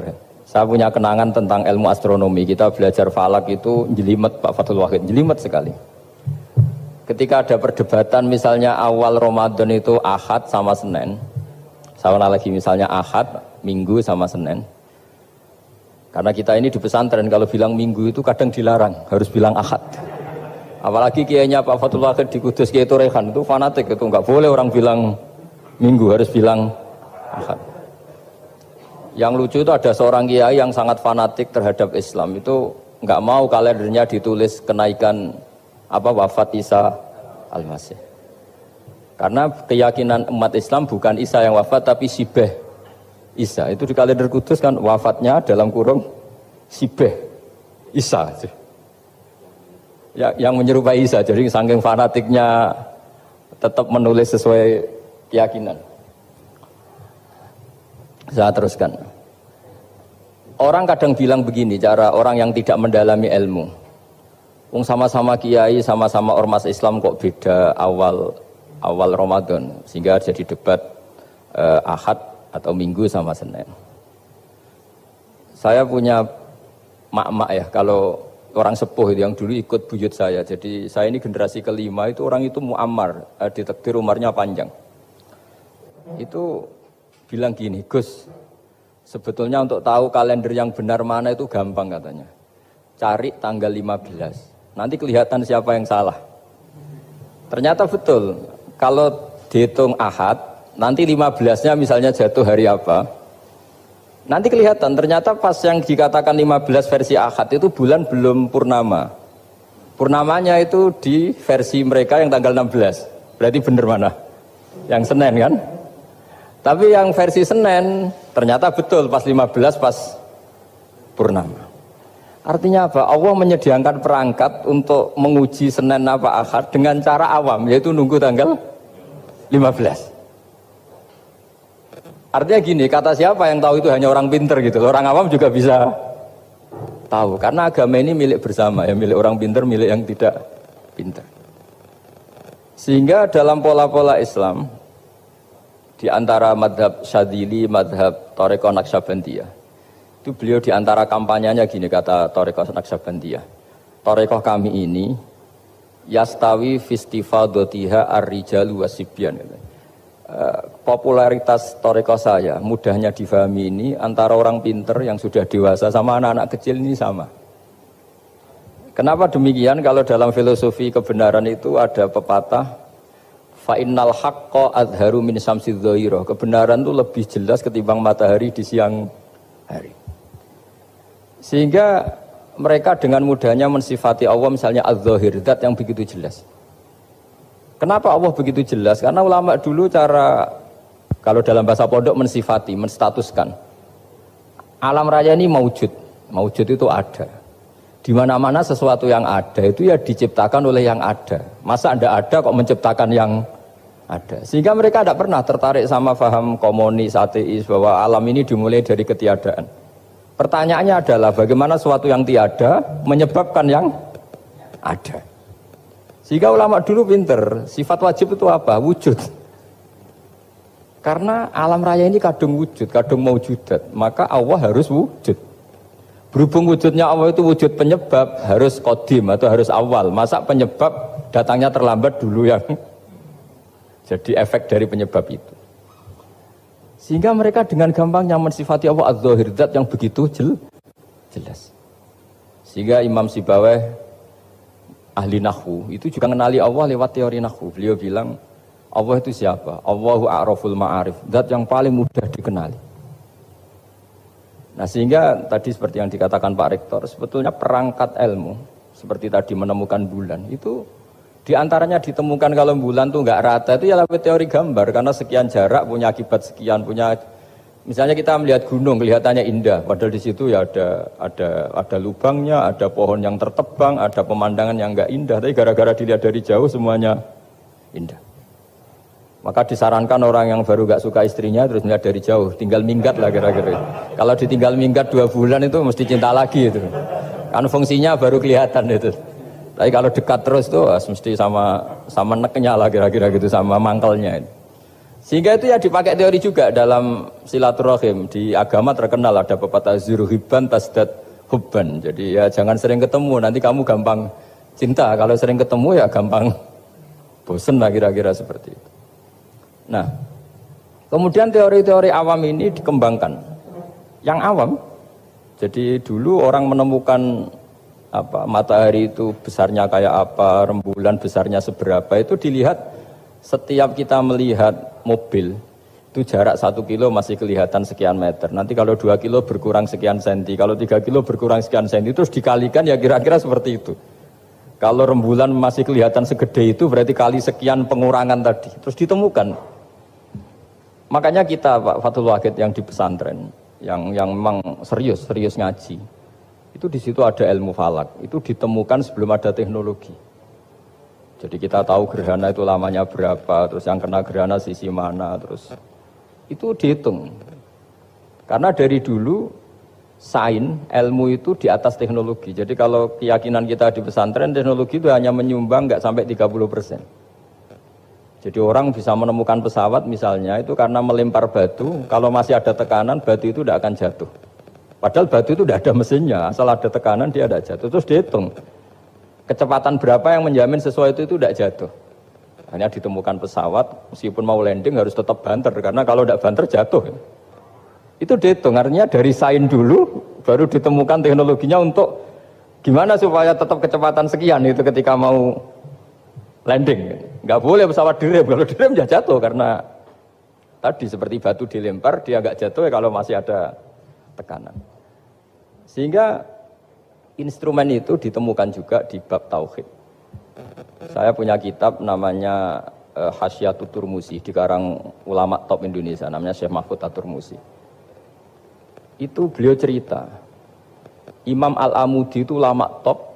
Saya punya kenangan tentang ilmu astronomi. Kita belajar falak itu jelimet Pak Fathul Wahid, jelimet sekali. Ketika ada perdebatan misalnya awal Ramadan itu Ahad sama Senin. Saya lagi misalnya Ahad, Minggu sama Senin. Karena kita ini di pesantren kalau bilang Minggu itu kadang dilarang, harus bilang Ahad. Apalagi kiainya Pak Fathul Wahid di Kudus, Kiai Torehan itu fanatik itu, nggak boleh orang bilang Minggu, harus bilang Ahad. Yang lucu itu ada seorang kiai yang sangat fanatik terhadap Islam, itu nggak mau kalendernya ditulis kenaikan wafat Isa Al-Masih. Karena keyakinan umat Islam bukan Isa yang wafat tapi Sibeh Isa. Itu di kalender Kudus kan wafatnya dalam kurung Sibeh Isa. Ya, yang menyerupai Isa, jadi saking fanatiknya tetap menulis sesuai keyakinan. Saya teruskan. Orang kadang bilang begini, cara orang yang tidak mendalami ilmu. Sama-sama kiai, sama-sama ormas Islam kok beda awal Ramadan, sehingga jadi debat Ahad atau Minggu sama Senin. Saya punya mak-mak ya, kalau orang sepuh yang dulu ikut buyut saya. Jadi saya ini generasi kelima, itu orang itu muammar, ditakdir umurnya panjang. Itu bilang gini, Gus, sebetulnya untuk tahu kalender yang benar mana itu gampang katanya. Cari tanggal 15, nanti kelihatan siapa yang salah. Ternyata betul, kalau dihitung Ahad, nanti 15-nya misalnya jatuh hari apa, nanti kelihatan. Ternyata pas yang dikatakan 15 versi Ahad itu bulan belum purnama. Purnamanya itu di versi mereka yang tanggal 16. Berarti benar mana? Yang Senin kan? Tapi yang versi Senin ternyata betul pas 15 pas purnama. Artinya apa? Allah menyediakan perangkat untuk menguji Senin apa Ahad dengan cara awam, yaitu nunggu tanggal 15. Artinya gini, kata siapa yang tahu itu hanya orang pinter gitu. Orang awam juga bisa tahu. Karena agama ini milik bersama, ya, milik orang pinter, milik yang tidak pinter. Sehingga dalam pola-pola Islam, di antara madhab Syadzili, madhab Thariqah Naqsyabandiyah, itu beliau di antara kampanyenya gini, kata Thariqah Naqsyabandiyah, Thariqah kami ini yastawi fistifadatiha ar-rijalu wasibyan. Popularitas Thariqah saya mudahnya difahami ini antara orang pinter yang sudah dewasa sama anak-anak kecil ini sama. Kenapa demikian? Kalau dalam filosofi kebenaran itu ada pepatah fa innal haqqo adharu min syamsidz dhahirah. Kebenaran itu lebih jelas ketimbang matahari di siang hari. Sehingga mereka dengan mudahnya mensifati Allah misalnya adz-dzahir, zat yang begitu jelas. Kenapa Allah begitu jelas? Karena ulama dulu cara, kalau dalam bahasa pondok mensifati, menstatuskan. Alam raya ini maujud. Maujud itu ada. Di mana-mana sesuatu yang ada itu ya diciptakan oleh yang ada. Masa Anda ada kok menciptakan yang ada. Sehingga mereka tidak pernah tertarik sama faham komunis, ateis, bahwa alam ini dimulai dari ketiadaan. Pertanyaannya adalah bagaimana sesuatu yang tiada menyebabkan yang ada. Sehingga ulama dulu pinter, sifat wajib itu apa? Wujud. Karena alam raya ini kadung wujud, kadung maujudat, maka Allah harus wujud. Berhubung wujudnya Allah itu wujud penyebab, harus qadim atau harus awal. Masa penyebab datangnya terlambat dulu yang jadi efek dari penyebab itu. Sehingga mereka dengan gampangnya mensifati Allah adz-dzahir, zat yang begitu jelas. Sehingga Imam Sibawayh ahli nahwu itu juga mengenali Allah lewat teori nahwu. Beliau bilang Allah itu siapa? Allahu a'raful ma'arif, zat yang paling mudah dikenali. Nah sehingga tadi seperti yang dikatakan Pak Rektor, sebetulnya perangkat ilmu seperti tadi menemukan bulan itu diantaranya ditemukan kalau bulan tuh nggak rata itu ya lewat teori gambar, karena sekian jarak punya akibat sekian, punya misalnya kita melihat gunung kelihatannya indah, padahal di situ ya ada lubangnya, ada pohon yang tertebang, ada pemandangan yang nggak indah, tapi gara-gara dilihat dari jauh semuanya indah. Maka disarankan orang yang baru gak suka istrinya terus melihat dari jauh, tinggal minggat lah kira-kira. Kalau ditinggal minggat 2 bulan itu mesti cinta lagi itu. Kan fungsinya baru kelihatan itu. Tapi kalau dekat terus tuh mesti sama neknya lah kira-kira gitu, sama mangkelnya. Sehingga itu ya dipakai teori juga dalam silaturahim. Di agama terkenal ada pepatah zuruhibban tasdad hubban. Jadi ya jangan sering ketemu, nanti kamu gampang cinta. Kalau sering ketemu ya gampang bosen lah kira-kira seperti itu. Nah, kemudian teori-teori awam ini dikembangkan. Yang awam, jadi dulu orang menemukan matahari itu besarnya kayak apa, rembulan besarnya seberapa, itu dilihat setiap kita melihat mobil, itu jarak 1 kilo masih kelihatan sekian meter. Nanti kalau 2 kilo berkurang sekian senti, kalau 3 kilo berkurang sekian senti, terus dikalikan ya kira-kira seperti itu. Kalau rembulan masih kelihatan segede itu berarti kali sekian pengurangan tadi, terus ditemukan. Makanya kita Pak Fathul Wahid yang di pesantren, yang memang serius ngaji, itu di situ ada ilmu falak, itu ditemukan sebelum ada teknologi. Jadi kita tahu gerhana itu lamanya berapa, terus yang kena gerhana sisi mana, terus itu dihitung. Karena dari dulu sains, ilmu itu di atas teknologi. Jadi kalau keyakinan kita di pesantren, teknologi itu hanya menyumbang nggak sampai 30%. Jadi orang bisa menemukan pesawat misalnya itu karena melempar batu, kalau masih ada tekanan batu itu tidak akan jatuh. Padahal batu itu tidak ada mesinnya, asal ada tekanan dia tidak jatuh. Terus dihitung, kecepatan berapa yang menjamin sesuai itu tidak jatuh. Hanya ditemukan pesawat, meskipun mau landing harus tetap banter, karena kalau tidak banter jatuh. Itu dihitung, artinya dari sains dulu, baru ditemukan teknologinya untuk gimana supaya tetap kecepatan sekian itu ketika mau landing. Nggak boleh pesawat direm, kalau direm ya jatuh, karena tadi seperti batu dilempar, dia nggak jatuh ya kalau masih ada tekanan. Sehingga instrumen itu ditemukan juga di bab tauhid. Saya punya kitab namanya Hasyiatut Turmusi, dikarang ulama top Indonesia, namanya Syekh Mahfud At-Turmusi. Itu beliau cerita, Imam Al-Amudi itu ulama top,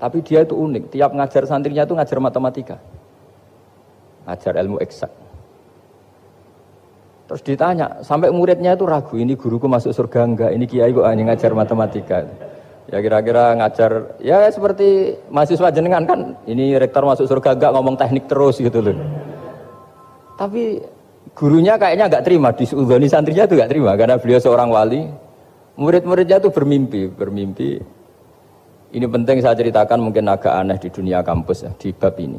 tapi dia itu unik, tiap ngajar santrinya itu ngajar matematika, ngajar ilmu eksak. Terus ditanya, sampai muridnya itu ragu, ini guruku masuk surga enggak, ini kiai kok hanya ngajar matematika. Ya kira-kira ngajar, ya seperti mahasiswa jenengan kan, ini rektor masuk surga enggak, ngomong teknik terus gitu loh. Tapi gurunya kayaknya enggak terima, disuudhoni santrinya itu enggak terima, karena beliau seorang wali. Murid-muridnya itu bermimpi. Ini penting saya ceritakan, mungkin agak aneh di dunia kampus ya, di bab ini.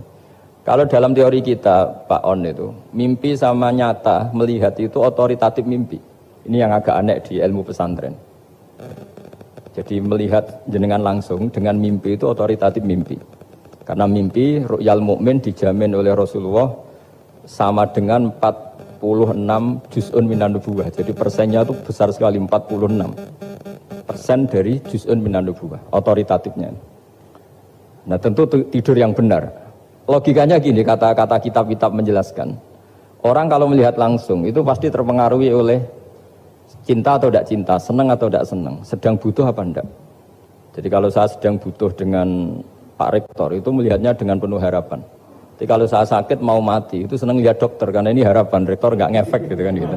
Kalau dalam teori kita, Pak On itu, mimpi sama nyata, melihat itu otoritatif mimpi. Ini yang agak aneh di ilmu pesantren. Jadi melihat jenengan langsung dengan mimpi itu otoritatif mimpi. Karena mimpi, ru'yal mukmin dijamin oleh Rasulullah sama dengan 46 juz'un minan nubuwah. Jadi persennya itu besar sekali, 46% dari juz'un minan nubuwah, otoritatifnya. Nah tentu tidur yang benar. Logikanya gini, kata-kata kitab-kitab menjelaskan. Orang kalau melihat langsung itu pasti terpengaruhi oleh cinta atau tidak cinta, senang atau tidak senang, sedang butuh apa enggak. Jadi kalau saya sedang butuh dengan Pak Rektor itu melihatnya dengan penuh harapan. Jadi kalau saya sakit mau mati itu senang lihat dokter karena ini harapan, Rektor nggak ngefek gitu kan gitu.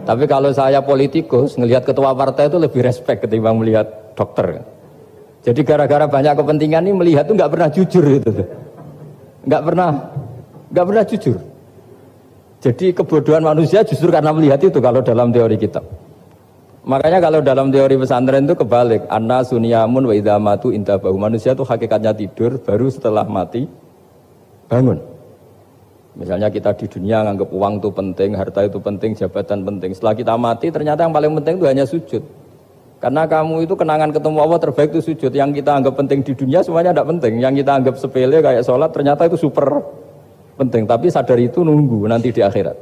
Tapi kalau saya politikus ngelihat ketua partai itu lebih respect ketimbang melihat dokter. Jadi gara-gara banyak kepentingan ini melihat itu nggak pernah jujur gitu. Nggak pernah jujur. Jadi kebodohan manusia justru karena melihat itu kalau dalam teori kitab. Makanya kalau dalam teori pesantren itu kebalik, anna sunyamun wa idza matu intabahu. Manusia itu hakikatnya tidur, baru setelah mati bangun. Misalnya kita di dunia nganggap uang itu penting, harta itu penting, jabatan penting. Setelah kita mati ternyata yang paling penting itu hanya sujud. Karena kamu itu kenangan ketemu Allah terbaik itu sujud. Yang kita anggap penting di dunia semuanya tidak penting. Yang kita anggap sepele kayak sholat ternyata itu super penting. Tapi sadar itu nunggu nanti di akhirat.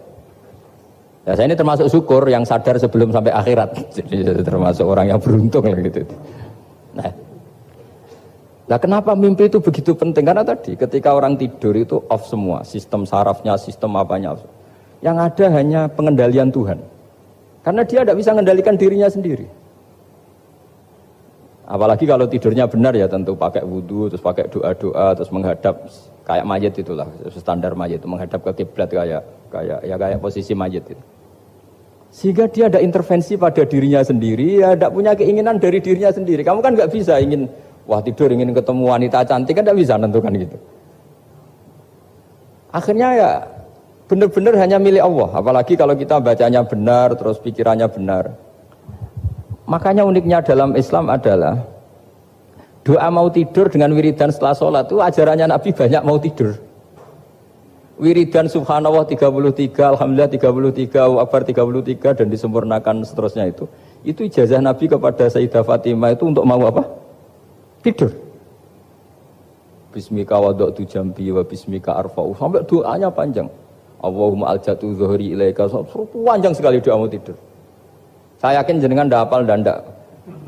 Ya saya ini termasuk syukur yang sadar sebelum sampai akhirat. Jadi termasuk orang yang beruntung lah gitu. Nah kenapa mimpi itu begitu penting? Karena tadi ketika orang tidur itu off semua. Sistem sarafnya, sistem apanya. Yang ada hanya pengendalian Tuhan. Karena dia tidak bisa mengendalikan dirinya sendiri. Apalagi kalau tidurnya benar ya tentu pakai wudhu, terus pakai doa-doa, terus menghadap kayak mayit itulah, standar mayit itu menghadap ke kiblat kayak posisi mayit itu. Sehingga dia ada intervensi pada dirinya sendiri, ya tidak punya keinginan dari dirinya sendiri. Kamu kan nggak bisa ingin, wah tidur ingin ketemu wanita cantik kan tidak bisa nentukan gitu. Akhirnya ya benar-benar hanya milik Allah. Apalagi kalau kita bacanya benar, terus pikirannya benar. Makanya uniknya dalam Islam adalah doa mau tidur dengan wiridan setelah sholat itu ajarannya Nabi banyak mau tidur. Wiridan subhanallah 33, alhamdulillah 33, Allahu akbar 33 dan disempurnakan seterusnya itu ijazah Nabi kepada Sayyidah Fatimah itu untuk mau apa? Tidur. Bismika wada'tu jambi wa bismika arfa'u sampai doanya panjang. Allahumma aljatu zuhri ilaika, panjang sekali doa mau tidur. Saya yakin jenengan ndak hafal dan ndak.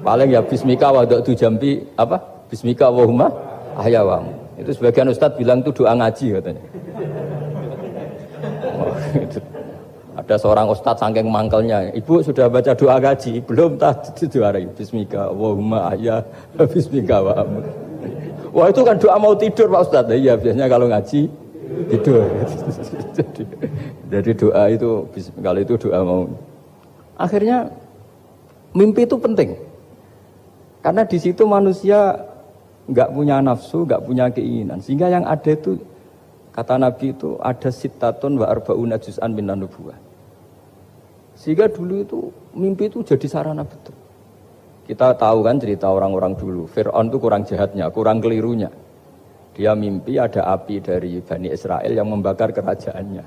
Paling ya bismika wada'tu jambi apa? Bismika Allahumma ahyawamu. Itu sebagian ustadz bilang itu doa ngaji katanya. Oh, itu. Ada seorang ustadz saking mangkelnya, ibu sudah baca doa ngaji? Belum, itu doa bismika Allahumma ahya bismika wa amut. Wah itu kan doa mau tidur Pak Ustadz. Iya biasanya kalau ngaji tidur. Jadi doa itu kalau itu doa mau. Akhirnya mimpi itu penting. Karena di situ manusia nggak punya nafsu, nggak punya keinginan. Sehingga yang ada itu, kata Nabi itu, ada sittatun wa arba'una juz'an minan nubuwah. Sehingga dulu itu, mimpi itu jadi sarana betul. Kita tahu kan cerita orang-orang dulu, Fir'aun itu kurang jahatnya, kurang kelirunya. Dia mimpi ada api dari Bani Israel yang membakar kerajaannya.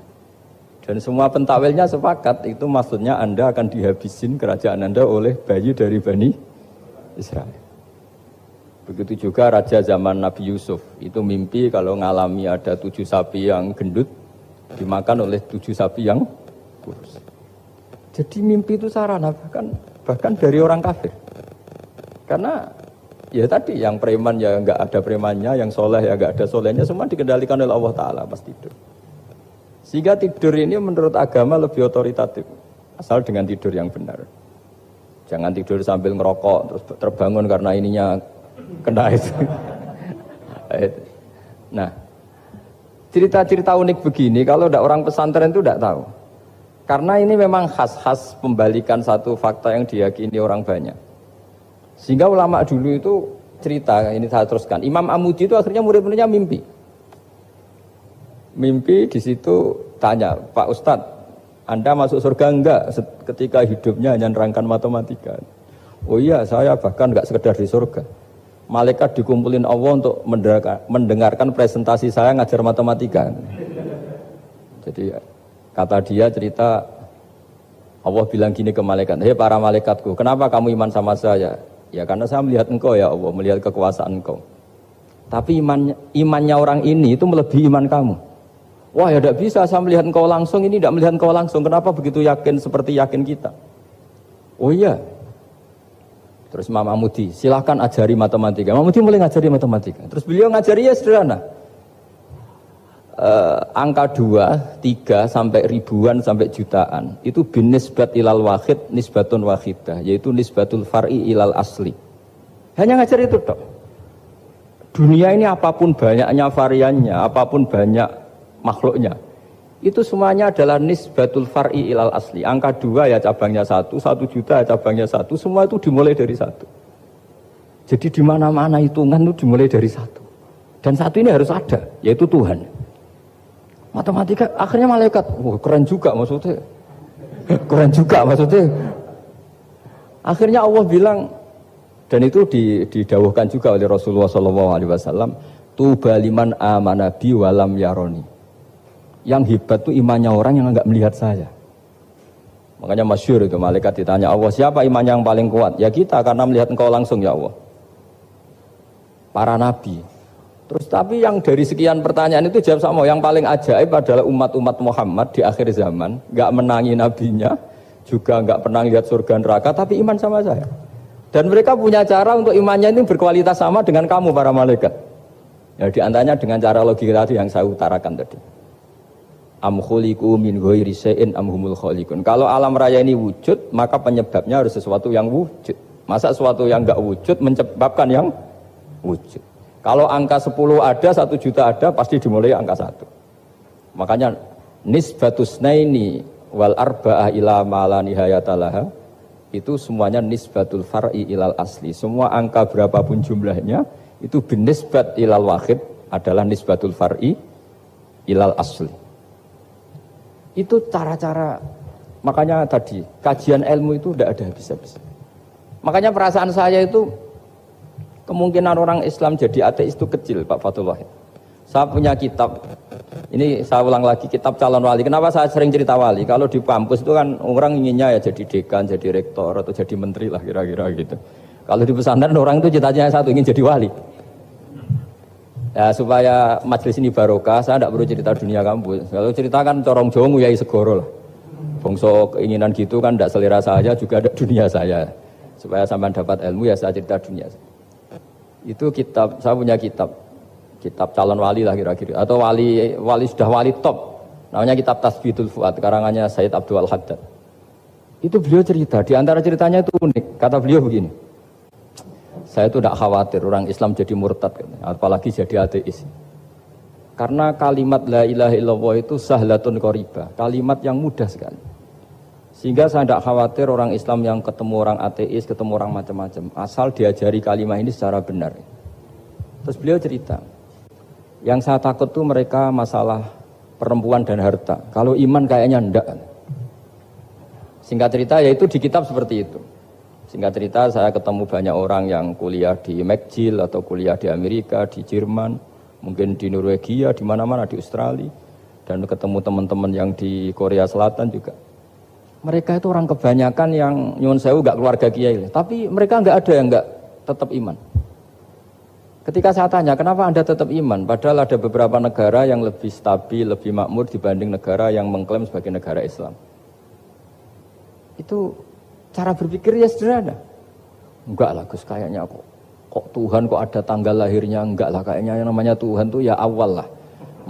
Dan semua pentakwilnya sepakat, itu maksudnya Anda akan dihabisin kerajaan Anda oleh bayi dari Bani Israel. Begitu juga raja zaman Nabi Yusuf, itu mimpi kalau ngalami ada 7 sapi yang gendut, dimakan oleh 7 sapi yang kurus. Jadi mimpi itu sarana, bahkan dari orang kafir. Karena ya tadi yang preman ya nggak ada premannya, yang soleh ya nggak ada solehnya, semua dikendalikan oleh Allah Ta'ala pas tidur. Sehingga tidur ini menurut agama lebih otoritatif, asal dengan tidur yang benar. Jangan tidur sambil ngerokok terus terbangun karena ininya kena itu. Nah, cerita-cerita unik begini kalau tidak orang pesantren itu tidak tahu. Karena ini memang khas-khas pembalikan satu fakta yang diyakini orang banyak. Sehingga ulama dulu itu cerita, ini saya teruskan. Imam Amudi itu akhirnya murid-muridnya mimpi. Mimpi di situ tanya, Pak Ustadz, Anda masuk surga enggak ketika hidupnya hanya nerangkan matematika? Oh iya, saya bahkan enggak sekedar di surga. Malaikat dikumpulin Allah untuk mendengarkan presentasi saya ngajar matematika. Jadi kata dia cerita, Allah bilang gini ke malaikat, hei para malaikatku, kenapa kamu iman sama saya? Ya karena saya melihat engkau ya Allah, melihat kekuasaan engkau. Tapi imannya orang ini itu melebihi iman kamu. Wah ya tidak bisa, saya melihat engkau langsung, ini tidak melihat engkau langsung. Kenapa begitu yakin seperti yakin kita? Oh iya. Terus Imam Amudi, silahkan ajari matematika. Imam Amudi mulai ngajari matematika. Terus beliau ngajari ya sederhana. Angka 2, 3 sampai ribuan sampai jutaan itu binisbat ilal wahid nisbatun wahidah, yaitu nisbatul far'i ilal asli. Hanya ngajar itu dok. Dunia ini apapun banyaknya variannya, apapun banyak makhluknya, itu semuanya adalah nisbatul far'i ilal asli. Angka 2 ya cabangnya 1, 1 juta ya cabangnya 1, semua itu dimulai dari 1. Jadi di mana-mana hitungan itu dimulai dari 1. Dan 1 ini harus ada, yaitu Tuhan. Matematika akhirnya malaikat, keren juga maksudnya. Keren juga maksudnya. Akhirnya Allah bilang, dan itu didawuhkan juga oleh Rasulullah SAW, tuba liman amana bi walam yaroni. Yang hebat itu imannya orang yang enggak melihat saya. Makanya masyhur itu malaikat ditanya Allah, siapa iman yang paling kuat? Ya kita, karena melihat engkau langsung ya Allah. Para nabi. Terus tapi yang dari sekian pertanyaan itu jawab sama, yang paling ajaib adalah umat-umat Muhammad di akhir zaman, enggak menangi nabinya, juga enggak pernah lihat surga neraka, tapi iman sama saya. Dan mereka punya cara untuk imannya ini berkualitas sama dengan kamu para malaikat. Ya diantaranya dengan cara logika tadi yang saya utarakan tadi. Am khuliqu min ghairi syai'in am humul khaliqun. Kalau alam raya ini wujud, maka penyebabnya harus sesuatu yang wujud. Masa sesuatu yang enggak wujud menyebabkan yang wujud. Kalau angka 10 ada, 1 juta ada, pasti dimulai angka 1. Makanya nisbatus naini wal arba'ah ila ma la nihayatalaha, itu semuanya nisbatul far'i ilal asli. Semua angka berapapun jumlahnya itu binisbat ilal wahid adalah nisbatul far'i ilal asli. Itu cara-cara, makanya tadi kajian ilmu itu tidak ada habis-habis. Makanya perasaan saya itu kemungkinan orang Islam jadi ateis itu kecil, Pak Fathul Wahid. Saya punya kitab, ini saya ulang lagi, kitab calon wali. Kenapa saya sering cerita wali? Kalau di kampus itu kan orang inginnya ya jadi dekan, jadi rektor, atau jadi menteri lah kira-kira gitu. Kalau di pesantren orang itu cita-citanya satu, ingin jadi wali. Ya supaya majelis ini barokah, saya tidak perlu cerita dunia kampus. Kalau ceritakan corong Jawa nguyai segoro lah. Bongso keinginan gitu kan tidak selera saya, juga ada dunia saya. Supaya sampai dapat ilmu ya saya cerita dunia saya. Itu kitab, saya punya kitab calon wali lah kira-kira, atau wali sudah wali top, namanya kitab Tasbidul Fuad, karangannya Sayyid Abdul Haddad. Itu beliau cerita, di antara ceritanya itu unik, kata beliau begini, saya itu tidak khawatir orang Islam jadi murtad, apalagi jadi ateis, karena kalimat la ilaha illallah itu sahlatun qoribah, kalimat yang mudah sekali. Sehingga saya tidak khawatir orang Islam yang ketemu orang ateis, ketemu orang macam-macam, asal diajari kalimat ini secara benar. Terus beliau cerita, yang saya takut tuh mereka masalah perempuan dan harta. Kalau iman kayaknya enggak. Singkat cerita yaitu di kitab seperti itu. Singkat cerita saya ketemu banyak orang yang kuliah di McGill atau kuliah di Amerika, di Jerman, mungkin di Norwegia, di mana-mana, di Australia, dan ketemu teman-teman yang di Korea Selatan juga. Mereka itu orang kebanyakan yang nyuwun sewu gak keluarga kiai, tapi mereka enggak ada yang enggak tetap iman. Ketika saya tanya, kenapa Anda tetap iman? Padahal ada beberapa negara yang lebih stabil, lebih makmur dibanding negara yang mengklaim sebagai negara Islam. Itu cara berpikir ya sederhana. Enggak lah Gus, kayaknya kok Tuhan kok ada tanggal lahirnya? Enggak lah, kayaknya yang namanya Tuhan tuh ya awal lah.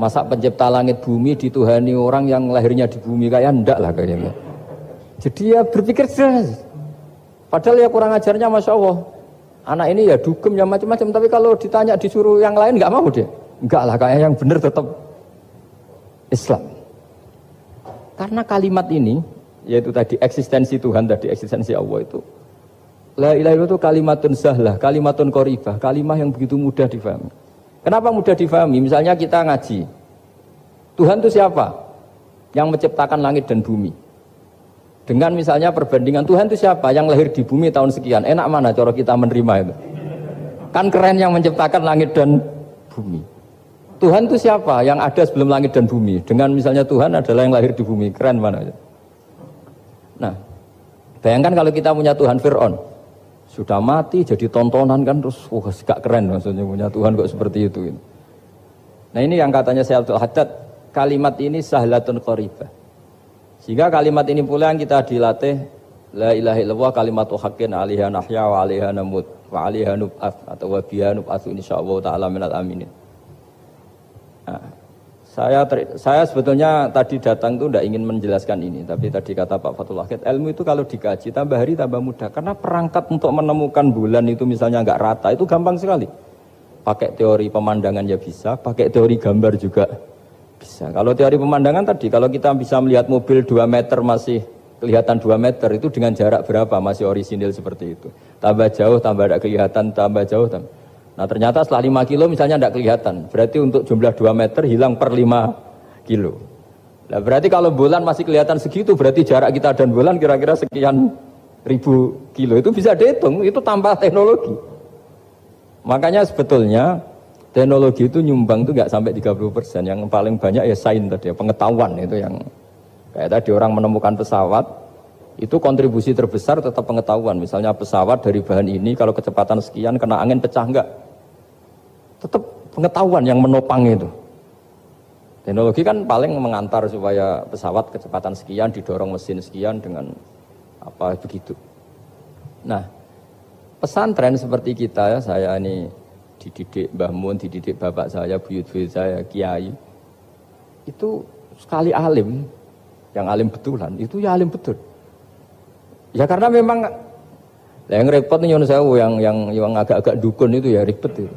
Masa pencipta langit bumi dituhani orang yang lahirnya di bumi, kayak enggak lah kayaknya. Jadi ya berpikir sederhana. Padahal ya kurang ajarnya Masya Allah. Anak ini ya dugem ya macam-macam, tapi kalau ditanya disuruh yang lain nggak mau dia. Enggak lah, kayak yang benar tetap Islam. Karena kalimat ini, yaitu tadi eksistensi Tuhan, tadi eksistensi Allah itu, la ilaha illallah itu kalimatun sahlah, kalimatun qoribah, kalimah yang begitu mudah difahami. Kenapa mudah difahami? Misalnya kita ngaji, Tuhan itu siapa? Yang menciptakan langit dan bumi. Dengan misalnya perbandingan Tuhan itu siapa? Yang lahir di bumi tahun sekian. Enak mana cara kita menerima itu? Kan keren yang menciptakan langit dan bumi. Tuhan itu siapa? Yang ada sebelum langit dan bumi. Dengan misalnya Tuhan adalah yang lahir di bumi. Keren mana? Nah, bayangkan kalau kita punya Tuhan Fir'aun. Sudah mati jadi tontonan kan, terus gak keren maksudnya punya Tuhan kok seperti itu. Nah ini yang katanya Syekh Abdul Haddad, kalimat ini sahlatun qoribah. Sehingga kalimat ini pula yang kita dilatih, la ilaha illallah kalimatu haqqin 'alaiha nahya wa 'alaiha namut wa 'alaiha nub'ats atau wa biha nub'atsu insyaallah taala minal aminin. Nah, saya sebetulnya tadi datang itu tidak ingin menjelaskan ini, tapi tadi kata Pak Fathul Wahid, ilmu itu kalau dikaji tambah hari tambah mudah, karena perangkat untuk menemukan bulan itu misalnya enggak rata itu gampang sekali. Pakai teori pemandangan ya bisa, pakai teori gambar juga bisa. Kalau teori pemandangan tadi, kalau kita bisa melihat mobil 2 meter masih kelihatan 2 meter, itu dengan jarak berapa masih orisinil seperti itu. Tambah jauh, tambah tidak kelihatan, tambah jauh. Nah ternyata setelah 5 kilo misalnya tidak kelihatan. Berarti untuk jumlah 2 meter hilang per 5 kilo. Nah berarti kalau bulan masih kelihatan segitu, berarti jarak kita dan bulan kira-kira sekian ribu kilo. Itu bisa dihitung, itu tanpa teknologi. Makanya sebetulnya teknologi itu nyumbang itu nggak sampai 30%. Yang paling banyak ya sains tadi, pengetahuan itu yang kayak tadi orang menemukan pesawat itu kontribusi terbesar tetap pengetahuan. Misalnya pesawat dari bahan ini kalau kecepatan sekian kena angin pecah enggak? Tetap pengetahuan yang menopang itu. Teknologi kan paling mengantar supaya pesawat kecepatan sekian didorong mesin sekian dengan apa begitu. Nah, pesantren seperti kita ya, saya ini dididik Mbah Mun, dididik bapak saya, buyut-buyut saya, kiai. Itu sekali alim, yang alim betulan, itu ya alim betul. Ya karena memang yang repot nih yang agak-agak dukun itu ya ribet itu.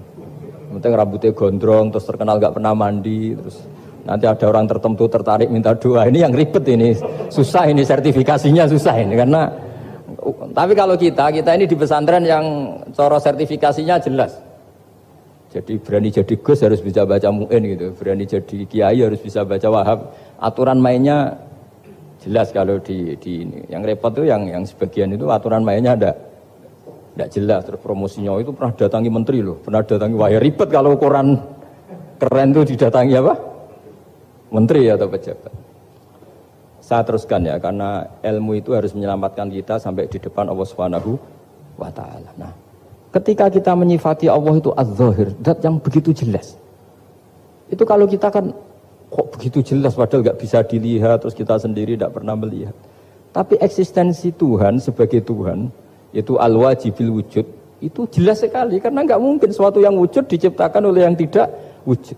Penting rambutnya gondrong, terus terkenal gak pernah mandi, terus nanti ada orang tertentu tertarik minta doa. Ini yang ribet ini, susah ini sertifikasinya susah ini karena. Tapi kalau kita ini di pesantren yang cara sertifikasinya jelas. Jadi berani jadi Gus harus bisa baca Mu'in gitu, berani jadi Kiai harus bisa baca Wahab. Aturan mainnya jelas kalau di ini. Yang repot tuh yang sebagian itu aturan mainnya tidak jelas. Terus promosinya itu pernah datangi menteri loh, pernah datangi, wah ya ribet kalau koran keren tuh didatangi apa? Menteri atau pejabat. Saya teruskan ya, karena ilmu itu harus menyelamatkan kita sampai di depan Allah Subhanahu wa Ta'ala. Nah, ketika kita menyifati Allah itu az-zahir, zat yang begitu jelas. Itu kalau kita kan kok begitu jelas padahal nggak bisa dilihat, terus kita sendiri tidak pernah melihat. Tapi eksistensi Tuhan sebagai Tuhan, yaitu al-wajibil wujud, itu jelas sekali karena nggak mungkin suatu yang wujud diciptakan oleh yang tidak wujud.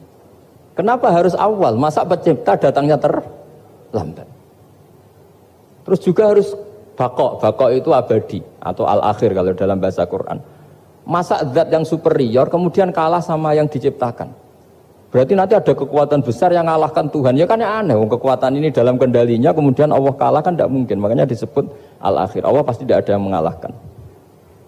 Kenapa harus awal? Masa pencipta datangnya terlambat? Terus juga harus baqo itu abadi atau al-akhir kalau dalam bahasa Quran. Masa zat yang superior kemudian kalah sama yang diciptakan. Berarti nanti ada kekuatan besar yang mengalahkan Tuhan. Ya kan ya aneh, kekuatan ini dalam kendalinya kemudian Allah kalah kan tidak mungkin. Makanya disebut al-akhir. Allah pasti tidak ada yang mengalahkan.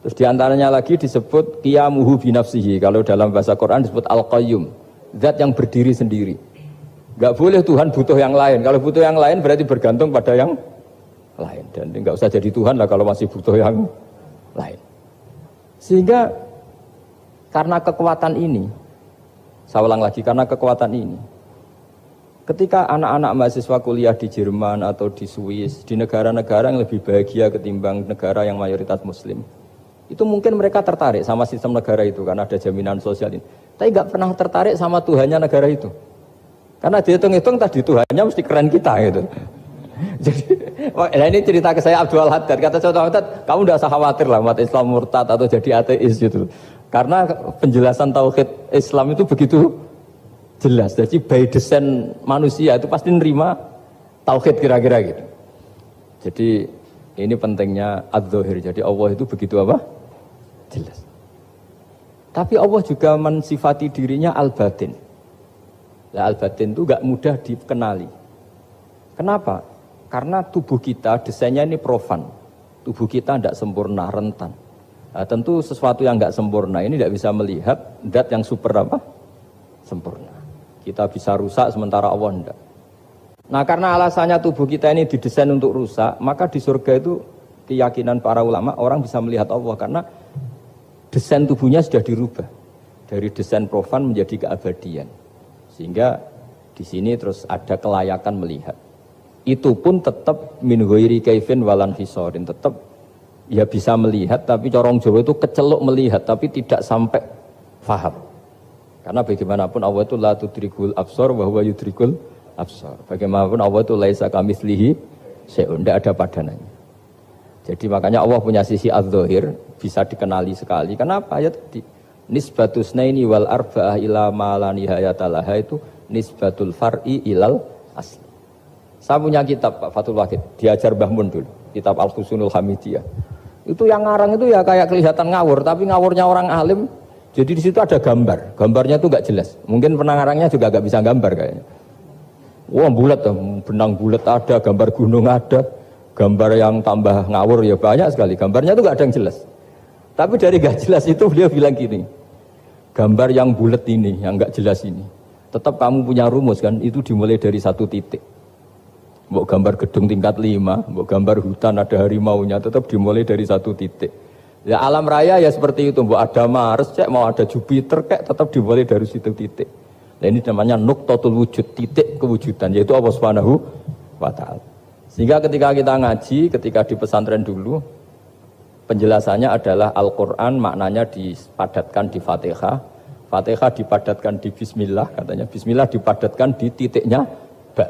Terus diantaranya lagi disebut qiyamuhu binafsihi. Kalau dalam bahasa Quran disebut al-qayyum, zat yang berdiri sendiri. Gak boleh Tuhan butuh yang lain. Kalau butuh yang lain berarti bergantung pada yang lain. Dan nggak usah jadi Tuhan lah kalau masih butuh yang lain. Sehingga karena kekuatan ini, saya ulang lagi, karena kekuatan ini, ketika anak-anak mahasiswa kuliah di Jerman atau di Swiss, di negara-negara yang lebih bahagia ketimbang negara yang mayoritas Muslim, itu mungkin mereka tertarik sama sistem negara itu karena ada jaminan sosial ini. Tapi nggak pernah tertarik sama Tuhannya negara itu. Karena dihitung-hitung tadi Tuhannya mesti keren kita gitu. Jadi, nah ini cerita ke saya Abdul Haddad. Kata saya Abdul Haddad, kamu tidak usah khawatir lah umat Islam murtad atau jadi ateis gitu. Karena penjelasan tauhid Islam itu begitu jelas. Jadi by design manusia itu pasti nerima tauhid kira-kira gitu. Jadi ini pentingnya adz-dzahir. Jadi Allah itu begitu apa? Jelas. Tapi Allah juga mensifati dirinya al-batin. Nah, al-batin itu gak mudah dikenali. Kenapa? Karena tubuh kita desainnya ini profan. Tubuh kita tidak sempurna, rentan. Nah, tentu sesuatu yang gak sempurna ini tidak bisa melihat zat yang super apa? Sempurna. Kita bisa rusak sementara Allah tidak. Nah, karena alasannya tubuh kita ini didesain untuk rusak, maka di surga itu keyakinan para ulama orang bisa melihat Allah karena desain tubuhnya sudah dirubah dari desain profan menjadi keabadian. Sehingga di sini terus ada kelayakan melihat. Itu pun tetap min ghairi kaifin walan hisorin, tetap ya bisa melihat tapi corong Jawa itu keceluk melihat tapi tidak sampai faham. Karena bagaimanapun Allah itu la tudrikul absar wa huwa yudrikul absar. Bagaimanapun Allah itu laisa kamitslihi syai'un, tidak ada padanannya. Jadi makanya Allah punya sisi adz-dzahir bisa dikenali sekali. Kenapa? Ya tadi nisbatus naini wal arba'ah ila ma la nihayatalaha itu nisbatul far'i ilal asli. Saya punya kitab Pak Fathul Wahid, diajar Mbah Mun dulu, kitab Al-Husunul Hamidiyah. Itu yang ngarang itu ya kayak kelihatan ngawur, tapi ngawurnya orang alim. Jadi di situ ada gambar, gambarnya itu nggak jelas. Mungkin pengarangnya juga nggak bisa gambar kayaknya. Wah bulat, benang bulat ada, gambar gunung ada, gambar yang tambah ngawur ya banyak sekali. Gambarnya itu nggak ada yang jelas. Tapi dari nggak jelas itu beliau bilang gini, gambar yang bulat ini, yang nggak jelas ini, tetap kamu punya rumus kan? Itu dimulai dari satu titik. Mbok gambar gedung tingkat 5, mbok gambar hutan ada harimaunya, tetap dimulai dari satu titik. Ya alam raya ya seperti itu, mbok ada Mars, cek mau ada Jupiter, kayak tetap dimulai dari situ titik. Nah ini namanya nuqtatul wujud, titik kewujudan, yaitu Allah Subhanahu wa Ta'ala. Sehingga ketika kita ngaji, ketika di pesantren dulu, penjelasannya adalah Al-Quran maknanya dipadatkan di Fatihah, Fatihah dipadatkan di Bismillah, katanya Bismillah dipadatkan di titiknya Ba.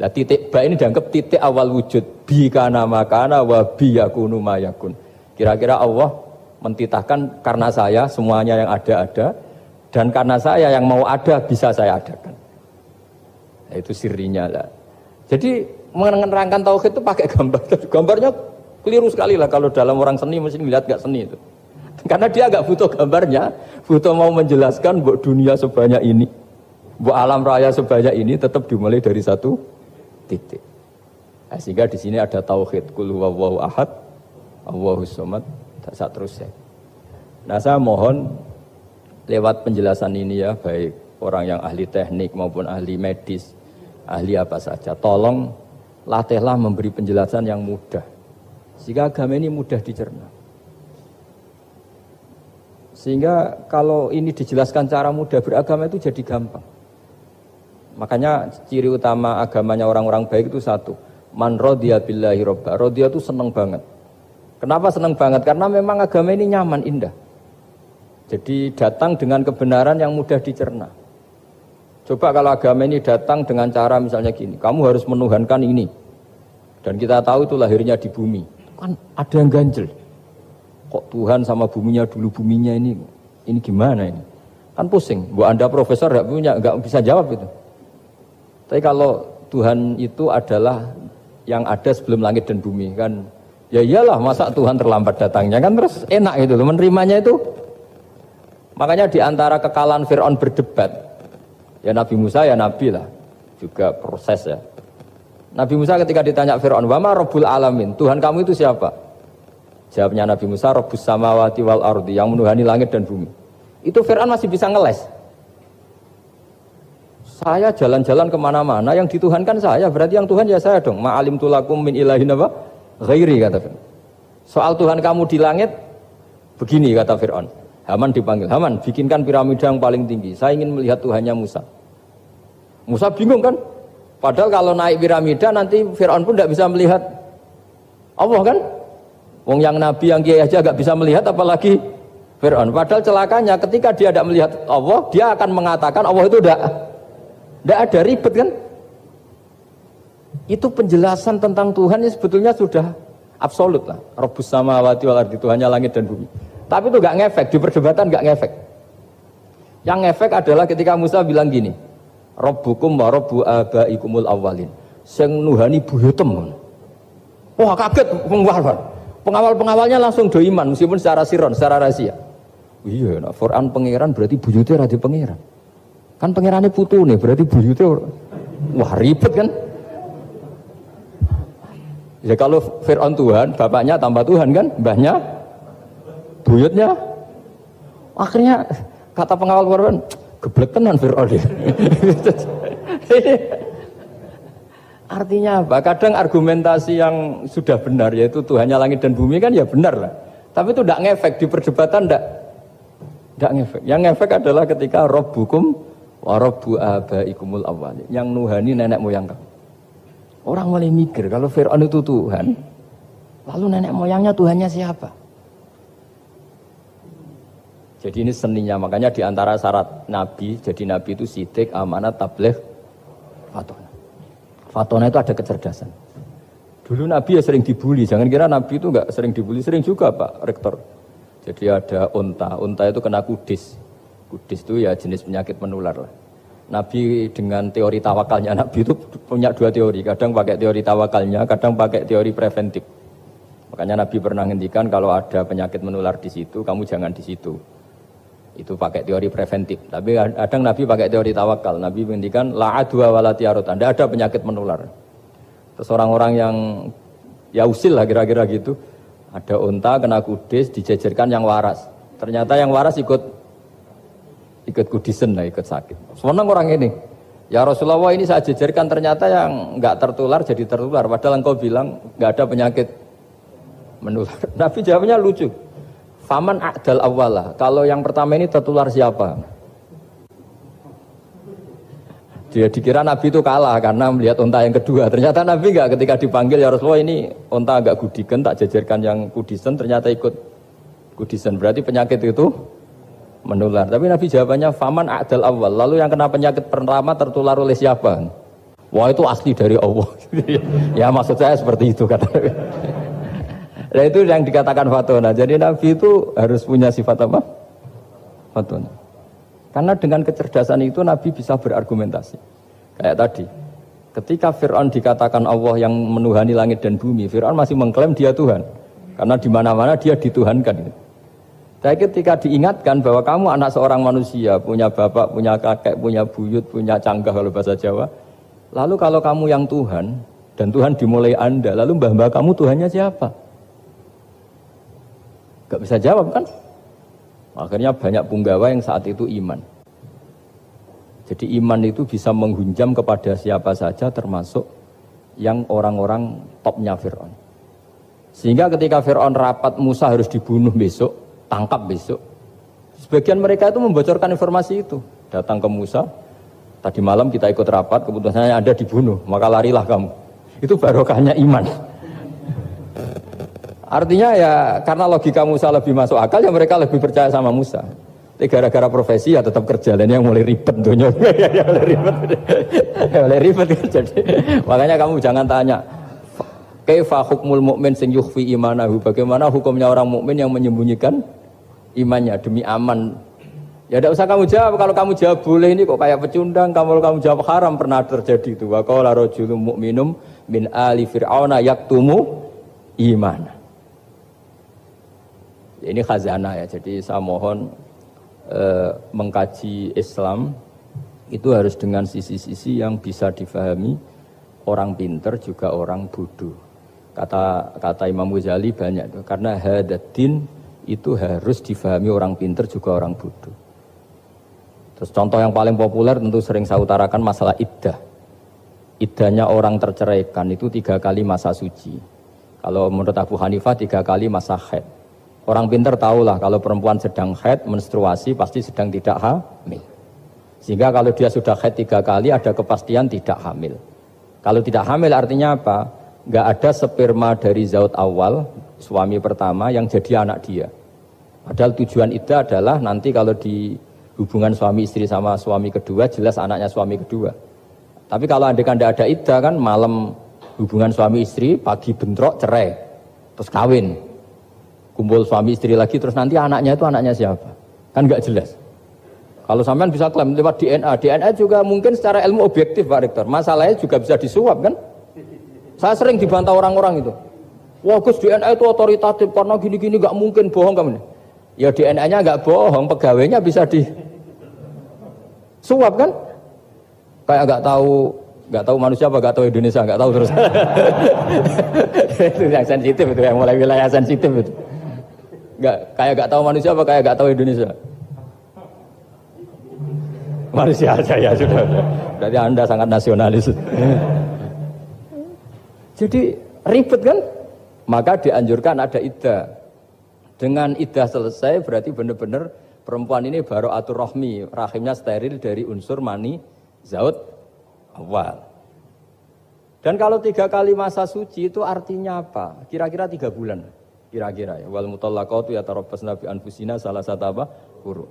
Nah titik Ba ini dianggap titik awal wujud, bi kana makana wa bi yakunu mayakun. Kira-kira Allah mentitahkan karena saya semuanya yang ada dan karena saya yang mau ada bisa saya adakan. Nah, itu sirinya lah. Jadi menerangkan tauhid itu pakai gambar. Gambarnya keliru sekali lah kalau dalam orang seni mesti melihat gak seni itu. Karena dia gak butuh gambarnya, butuh mau menjelaskan buat dunia sebanyak ini, buat alam raya sebanyak ini tetap dimulai dari satu titik. Nah, sehingga di sini ada tauhid qul huwallahu ahad, Allahus samad, tak terusnya. Nah, saya mohon lewat penjelasan ini ya, baik orang yang ahli teknik maupun ahli medis, ahli apa saja, tolong latihlah memberi penjelasan yang mudah. Sehingga agama ini mudah dicerna. Sehingga kalau ini dijelaskan cara mudah beragama itu jadi gampang. Makanya ciri utama agamanya orang-orang baik itu satu, man radiya billahi robba. Radiya itu senang banget. Kenapa senang banget? Karena memang agama ini nyaman, indah. Jadi datang dengan kebenaran yang mudah dicerna. Coba kalau agama ini datang dengan cara misalnya gini, kamu harus menuhankan ini. Dan kita tahu itu lahirnya di bumi. Kan ada yang ganjel. Kok Tuhan sama buminya dulu, buminya ini gimana ini? Kan pusing. Buat Anda profesor nggak bisa jawab itu. Tapi kalau Tuhan itu adalah yang ada sebelum langit dan bumi kan, ya iyalah masa Tuhan terlambat datangnya kan, terus enak gitu menerimanya itu. Makanya di antara kekalahan Fir'aun berdebat Ya Nabi Musa ya Nabi lah, juga proses ya. Nabi Musa ketika ditanya Fir'aun, wa ma rabbul alamin, Tuhan kamu itu siapa? Jawabnya Nabi Musa, rabbus samawati wal ardi, yang menuhani langit dan bumi. Itu Fir'aun masih bisa ngeles. Saya jalan-jalan kemana-mana, yang dituhankan saya, berarti yang Tuhan ya saya dong. Ma'alim tulakum min ilahin apa? Ghairi, kata Fir'aun. Soal Tuhan kamu di langit, begini kata Fir'aun. Haman dipanggil, Haman bikinkan piramida yang paling tinggi, saya ingin melihat Tuhannya Musa. Musa bingung kan? Padahal kalau naik piramida nanti Fir'aun pun tidak bisa melihat Allah kan? Wong yang Nabi yang kiai aja gak bisa melihat apalagi Fir'aun. Padahal celakanya ketika dia tidak melihat Allah, dia akan mengatakan Allah itu tidak ada, ribet kan? Itu penjelasan tentang Tuhan yang sebetulnya sudah absolut lah. Rabbus samawati wal ardi, Tuhannya langit dan bumi. Tapi itu gak ngefek, di perdebatan gak ngefek. Yang ngefek adalah ketika Musa bilang gini, Rabbukum wa rabbu abaikumul awwalin. Sing nuhani buyutem. Wah kaget pengawal-pengawalnya langsung do iman meskipun secara siron, secara rahasia. Iya, nah Quran pangeran berarti buyute ra di pangeran. Kan pangerane putune berarti buyute wah ribet kan? Ya kalau Fir'aun Tuhan, bapaknya tambah Tuhan kan, mbahnya buyutnya. Akhirnya kata pengawal Quran, geblek tenan Fir'aun. Artinya apa? Kadang argumentasi yang sudah benar, yaitu Tuhannya langit dan bumi kan ya benar lah. Tapi itu tidak ngefek, di perdebatan tidak ngefek. Yang ngefek adalah ketika Rabbukum wa rabbu abaikumul awwalin, yang nuhani nenek moyang kamu. Orang mulai mikir kalau Fir'aun itu Tuhan, lalu nenek moyangnya Tuhannya siapa? Jadi ini seninya, makanya diantara syarat Nabi, jadi Nabi itu sidik, amanat, tabligh, fatona. Fatona itu ada kecerdasan. Dulu Nabi ya sering dibully, jangan kira Nabi itu enggak sering dibully, sering juga Pak Rektor. Jadi ada unta itu kena kudis. Kudis itu ya jenis penyakit menular lah. Nabi dengan teori tawakalnya, Nabi itu punya dua teori, kadang pakai teori tawakalnya, kadang pakai teori preventif. Makanya Nabi pernah ngendikan kalau ada penyakit menular di situ, kamu jangan di situ. Itu pakai teori preventif. Tapi kadang Nabi pakai teori tawakal. Nabi menghentikan la adwa wala tiarut. Tidak ada penyakit menular. Terus orang-orang yang ya usil lah kira-kira gitu. Ada unta kena kudis dijejerkan yang waras. Ternyata yang waras ikut kudisen lah, ikut sakit. Senang orang ini. Ya Rasulullah ini saya jejerkan ternyata yang enggak tertular jadi tertular. Padahal engkau bilang enggak ada penyakit menular. Nabi jawabnya lucu. Faman a'dal awwalah. Kalau yang pertama ini tertular siapa? Dia dikira Nabi itu kalah karena melihat unta yang kedua. Ternyata Nabi enggak, ketika dipanggil ya Rasulullah ini unta agak gudikan, tak jajarkan yang kudisen, ternyata ikut kudisen. Berarti penyakit itu menular. Tapi Nabi jawabannya faman a'dal awwal. Lalu yang kena penyakit pertama tertular oleh siapa? Wah itu asli dari Allah. Ya maksud saya seperti itu kata. Nah itu yang dikatakan fatona. Jadi Nabi itu harus punya sifat apa? Fatona. Karena dengan kecerdasan itu Nabi bisa berargumentasi. Kayak tadi, ketika Fir'aun dikatakan Allah yang menuhani langit dan bumi, Fir'aun masih mengklaim dia Tuhan. Karena di mana-mana dia dituhankan. Tapi ketika diingatkan bahwa kamu anak seorang manusia, punya bapak, punya kakek, punya buyut, punya canggah kalau bahasa Jawa. Lalu kalau kamu yang Tuhan, dan Tuhan dimulai Anda, lalu mbah-mbah kamu Tuhannya siapa? Gak bisa jawab kan? Akhirnya banyak punggawa yang saat itu iman. Jadi iman itu bisa menghunjam kepada siapa saja termasuk yang orang-orang topnya Fir'aun. Sehingga ketika Fir'aun rapat Musa harus dibunuh besok, tangkap besok. Sebagian mereka itu membocorkan informasi itu. Datang ke Musa, tadi malam kita ikut rapat, keputusannya Anda dibunuh, maka larilah kamu. Itu barokahnya iman. Artinya ya karena logika Musa lebih masuk akal ya mereka lebih percaya sama Musa. Tapi gara-gara profesi ya tetap kerja dan yang mulai ribet dunia. Ya mulai ribet. Jadi makanya kamu jangan tanya kaifa hukmul mukmin sing yukhfi imanahu, bagaimana hukumnya orang mukmin yang menyembunyikan imannya demi aman. Ya tidak usah kamu jawab. Kalau kamu jawab boleh ini kok kayak pecundang. Kalau kamu jawab haram, pernah terjadi itu. Wa qala rajulun mu'minum min ali fir'auna yaktumu iman. Ini khazanah ya, jadi saya mohon mengkaji Islam itu harus dengan sisi-sisi yang bisa difahami orang pinter juga orang bodoh. Kata Imam Ghazali banyak itu, karena hadatin itu harus difahami orang pinter juga orang bodoh. Terus contoh yang paling populer tentu sering saya utarakan masalah iddah. Iddahnya orang terceraikan itu 3 kali masa suci. Kalau menurut Abu Hanifah 3 kali masa haid. Orang pinter tahulah kalau perempuan sedang haid, menstruasi pasti sedang tidak hamil. Sehingga kalau dia sudah haid 3 kali ada kepastian tidak hamil. Kalau tidak hamil artinya apa? Nggak ada sperma dari zaut awal, suami pertama yang jadi anak dia. Padahal tujuan iddah adalah nanti kalau di hubungan suami istri sama suami kedua jelas anaknya suami kedua. Tapi kalau andaikan tidak ada iddah kan malam hubungan suami istri, pagi bentrok cerai, terus kawin, kumpul suami istri lagi, terus nanti anaknya itu anaknya siapa? Kan nggak jelas. Kalau sampean bisa klaim lewat DNA juga mungkin secara ilmu objektif Pak Rektor. Masalahnya juga bisa disuap kan? Saya sering dibantah orang-orang itu. Wah Gus DNA itu otoritatif karena gini-gini nggak mungkin bohong kamu. Ya DNA-nya nggak bohong, pegawainya bisa disuap kan? Kayak nggak tahu manusia apa nggak tahu Indonesia nggak tahu terus. Itu yang sensitif itu, yang mulai wilayah sensitif itu. Nggak tahu manusia apa kayak nggak tahu Indonesia. Manusia aja ya sudah. Berarti Anda sangat nasionalis. Jadi ribet kan? Maka dianjurkan ada iddah. Dengan iddah selesai berarti benar-benar perempuan ini baru atur rohmi, rahimnya steril dari unsur mani zaut awal. Dan kalau 3 kali masa suci itu artinya apa? Kira-kira 3 bulan. Kira-kira ya. Wal mutallaqatu yatarabbasna bi anfusina salah satu apa? Huru.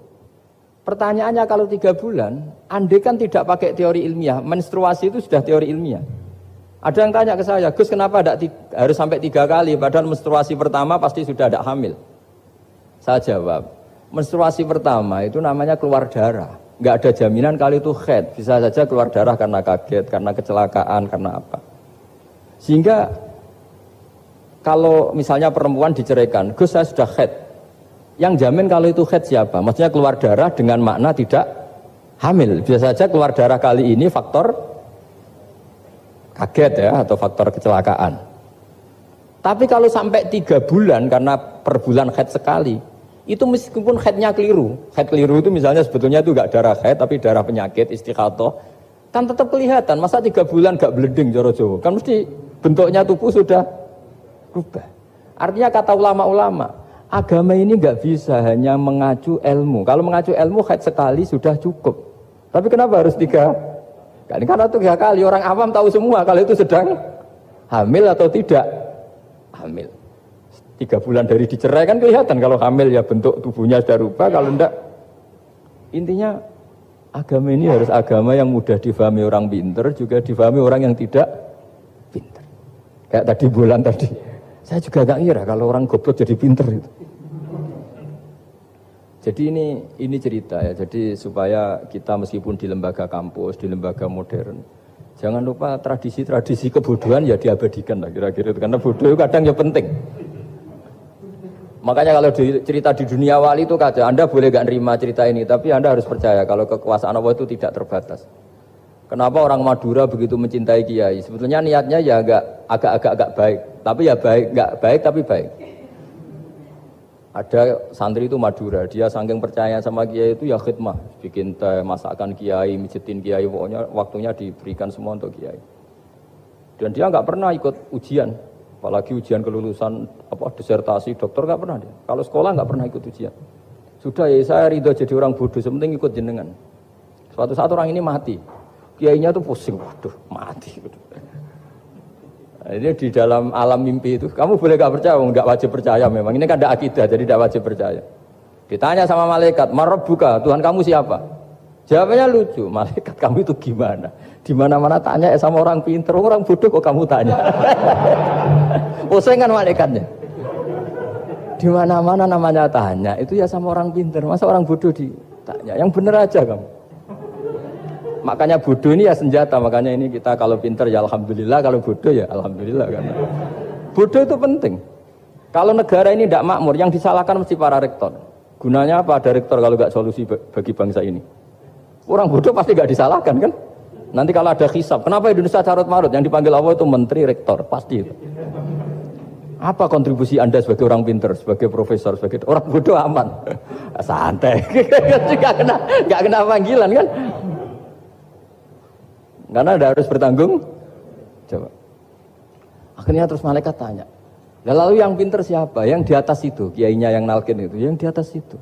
Pertanyaannya kalau 3 bulan, andai kan tidak pakai teori ilmiah, menstruasi itu sudah teori ilmiah. Ada yang tanya ke saya, Gus kenapa harus sampai 3 kali, padahal menstruasi pertama pasti sudah ada hamil. Saya jawab, menstruasi pertama itu namanya keluar darah. Nggak ada jaminan kali itu haid, bisa saja keluar darah karena kaget, karena kecelakaan, karena apa. Sehingga kalau misalnya perempuan diceraikan, Gus saya sudah haid. Yang jamin kalau itu haid siapa? Maksudnya keluar darah dengan makna tidak hamil. Bisa saja keluar darah kali ini faktor kaget ya, atau faktor kecelakaan. Tapi kalau sampai 3 bulan karena per bulan haid sekali, itu meskipun haidnya keliru. Haid keliru itu misalnya sebetulnya itu enggak darah haid tapi darah penyakit istikhadah, kan tetap kelihatan. Masa 3 bulan enggak bleeding joro-joro? Kan mesti bentuknya tubuh sudah berubah. Artinya kata ulama-ulama, agama ini enggak bisa hanya mengacu ilmu. Kalau mengacu ilmu haid sekali sudah cukup. Tapi kenapa harus 3 kali? Karena 3 kali orang awam tahu semua kalau itu sedang hamil atau tidak hamil. 3 bulan dari dicerai kan kelihatan kalau hamil ya bentuk tubuhnya sudah rubah, kalau enggak. Intinya agama ini harus agama yang mudah difahami orang pinter, juga difahami orang yang tidak pinter. Kayak tadi bulan tadi, saya juga gak ngira kalau orang goblok jadi pinter itu. Jadi ini cerita ya, jadi supaya kita meskipun di lembaga kampus, di lembaga modern, jangan lupa tradisi-tradisi kebodohan ya diabadikan lah kira-kira, karena bodoh kadang ya penting. Makanya kalau cerita di dunia wali itu kaca, Anda boleh gak nerima cerita ini, tapi Anda harus percaya kalau kekuasaan Allah itu tidak terbatas. Kenapa orang Madura begitu mencintai kiai? Sebetulnya niatnya ya agak baik, tapi ya baik, nggak baik tapi baik. Ada santri itu Madura, dia saking percaya sama kiai itu ya khidmah, bikin teh, masakan kiai, mijitin kiai, pokoknya waktunya diberikan semua untuk kiai. Dan dia nggak pernah ikut ujian. Apalagi ujian kelulusan disertasi dokter nggak pernah dia. Kalau sekolah nggak pernah ikut ujian. Sudah ya saya ridho jadi orang bodoh, sepenting ikut jenengan. Suatu saat orang ini mati, kiainya tuh pusing, waduh mati. Nah, ini di dalam alam mimpi itu, kamu boleh nggak percaya, nggak wajib percaya memang. Ini kan ada akidah, jadi tidak wajib percaya. Ditanya sama malaikat, Marabbuka, Tuhan kamu siapa? Jawabannya lucu, malaikat kamu itu gimana? Di mana-mana tanya sama orang pinter, orang bodoh kok kamu tanya? Pusing kan malaikatnya. Di mana-mana namanya tanya, itu ya sama orang pinter, masa orang bodoh ditanya? Yang bener aja kamu. Makanya bodoh ini ya senjata, makanya ini kita kalau pinter ya alhamdulillah, kalau bodoh ya alhamdulillah. Karena bodoh itu penting. Kalau negara ini tidak makmur, yang disalahkan mesti para rektor. Gunanya apa ada rektor kalau nggak solusi bagi bangsa ini? Orang bodoh pasti nggak disalahkan kan? Nanti kalau ada hisab, kenapa Indonesia carut marut? Yang dipanggil Allah itu menteri, rektor, pasti itu. Apa kontribusi Anda sebagai orang pinter, sebagai profesor, sebagai orang bodoh aman? Santai, nggak kena panggilan kan? Karena Anda harus bertanggung jawab. Akhirnya terus malaikat tanya, lalu yang pinter siapa? Yang di atas itu, kiainya yang nalkin itu, yang di atas itu.